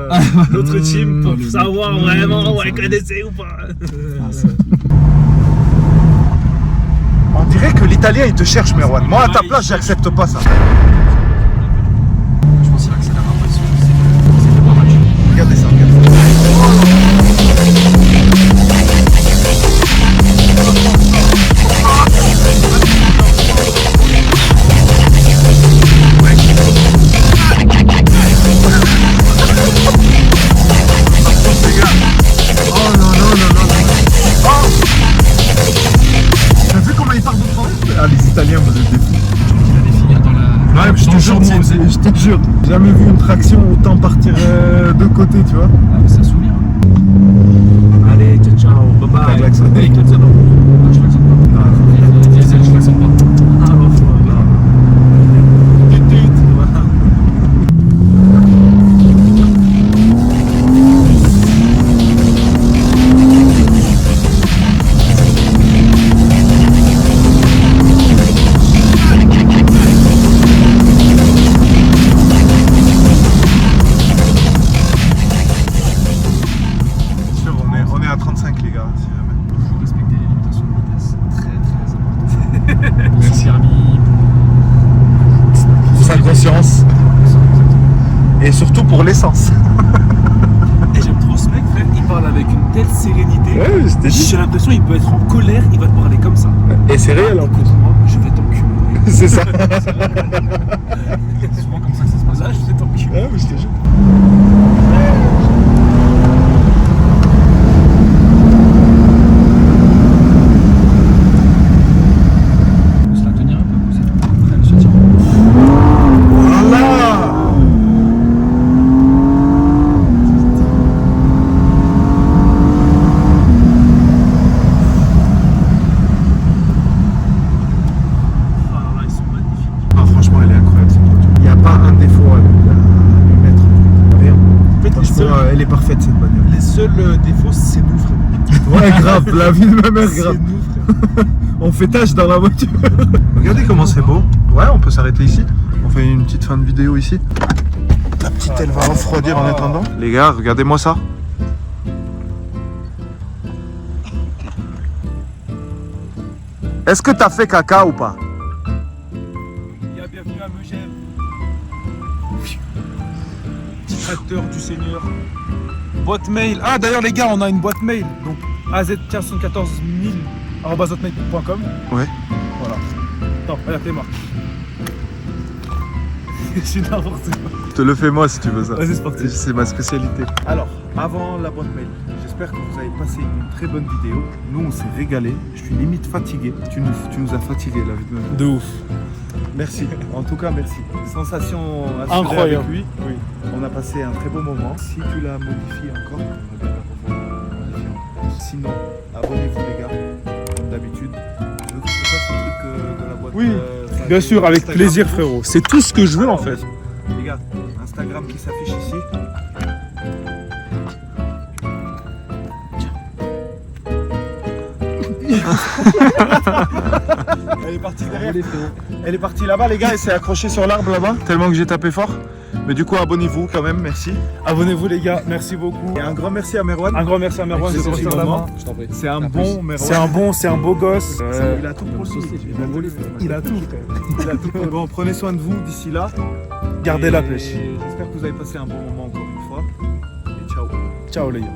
Speaker 3: l'autre team pour
Speaker 2: le-
Speaker 3: savoir
Speaker 2: le-
Speaker 3: vraiment
Speaker 2: le-
Speaker 3: ouais, connaissez ou pas.
Speaker 1: On dirait que l'italien il te cherche, Merwan. Moi à ta place, j'accepte pas ça.
Speaker 2: Je pense qu'il accélère un peu. C'était pas mal.
Speaker 1: Regardez ça, regardez ça. Oh non, non, non, non, non. Oh. T'as vu comment il part de France? Ah, les Italiens, vous êtes des fous.
Speaker 2: Il a des filières dans la.
Speaker 1: Ouais, mais je
Speaker 2: dans
Speaker 1: te
Speaker 2: le
Speaker 1: jure,
Speaker 2: chantier,
Speaker 1: moi aussi, je te jure. J'ai jamais vu une traction autant partir de côté, tu vois.
Speaker 2: Ah, mais ça souvient.
Speaker 3: Allez, ciao, ciao, bye
Speaker 1: T'as
Speaker 3: bye.
Speaker 1: klaxonné.
Speaker 3: Hey, klaxonne.
Speaker 2: Ah, je l'accente pas.
Speaker 1: Non,
Speaker 2: Les diesel, je l'accente pas.
Speaker 3: Ah, voilà. Tut, tut, voilà.
Speaker 1: pour l'essence.
Speaker 3: Et j'aime trop ce mec, frère, il parle avec une telle sérénité.
Speaker 1: Ouais, je t'ai dit.
Speaker 3: J'ai l'impression qu'il peut être en colère, il va te parler comme ça.
Speaker 1: Et c'est réel en plus.
Speaker 3: Moi, je vais t'enculer.
Speaker 1: C'est ça.
Speaker 3: C'est souvent comme ça que ça se passe. Là, je vais t'enculer.
Speaker 1: Ouais, mais je te jure.
Speaker 2: Faut se la tenir un peu, c'est tout. Après, elle se tire.
Speaker 1: Voilà.
Speaker 3: Ah là, ils sont magnifiques.
Speaker 1: Ah, franchement, elle est incroyable cette voiture. Il n'y a pas un défaut à lui mettre. Rien.
Speaker 3: En fait,
Speaker 1: Franchement, elle est parfaite cette bagnole.
Speaker 3: les seuls défauts, c'est nous, frère.
Speaker 1: Ouais, grave, la vie de ma mère,
Speaker 3: C'est
Speaker 1: grave.
Speaker 3: nous, frère.
Speaker 1: On fait tâche dans la voiture. Regardez comment c'est beau. Ouais, on peut s'arrêter ici. On fait une petite fin de vidéo ici. La petite, elle va refroidir en attendant. Les gars, regardez-moi ça. Est-ce que t'as fait caca ou pas?
Speaker 3: Il y a bienvenue à Megève. Tracteur du Seigneur. Boîte mail. Ah d'ailleurs les gars, on a une boîte mail. Donc az44000@hotmail.com.
Speaker 1: Ouais.
Speaker 3: Voilà. Attends, regarde les marques. J'ai n'importe quoi.
Speaker 1: Je te le fais moi si tu veux ça.
Speaker 3: Vas-y, c'est parti.
Speaker 1: C'est ma spécialité. Alors, avant la boîte mail, j'espère que vous avez passé une très bonne vidéo. Nous, on s'est régalé. Je suis limite fatigué. Tu nous as fatigué la vie de ma vie.
Speaker 3: De ouf.
Speaker 1: Merci. En tout cas, merci. Sensation assurée
Speaker 3: Incroyable.
Speaker 1: avec lui. Oui. On a passé un très beau moment. Si tu l'as modifié encore, on va bien la modifier encore. Sinon, abonnez-vous les gars, comme d'habitude. Je veux que tu fasses ce truc de la boîte.
Speaker 3: Oui,
Speaker 1: enfin,
Speaker 3: bien sûr, avec
Speaker 1: Instagram.
Speaker 3: plaisir frérot. C'est tout ce que je veux en fait.
Speaker 1: Les gars, Instagram qui s'affiche ici. Elle est partie derrière. Elle est partie là-bas, les gars, elle s'est accrochée sur l'arbre là-bas, tellement que j'ai tapé fort. Mais du coup, abonnez-vous quand même, merci.
Speaker 3: Abonnez-vous les gars, merci beaucoup.
Speaker 1: Et un grand merci à Merwan.
Speaker 3: Un grand merci à Merwan de
Speaker 1: Avec
Speaker 3: son
Speaker 1: ses
Speaker 3: moment.
Speaker 1: moments.
Speaker 2: Je t'en prie.
Speaker 1: C'est un bon Merwan.
Speaker 3: C'est un beau gosse.
Speaker 1: Il a tout pour lui. Il a tout. Il a tout. Bon, prenez soin de vous d'ici là.
Speaker 3: Gardez
Speaker 1: Et
Speaker 3: la pêche.
Speaker 1: J'espère que vous avez passé un bon moment encore une fois. Et ciao.
Speaker 3: Ciao les gars.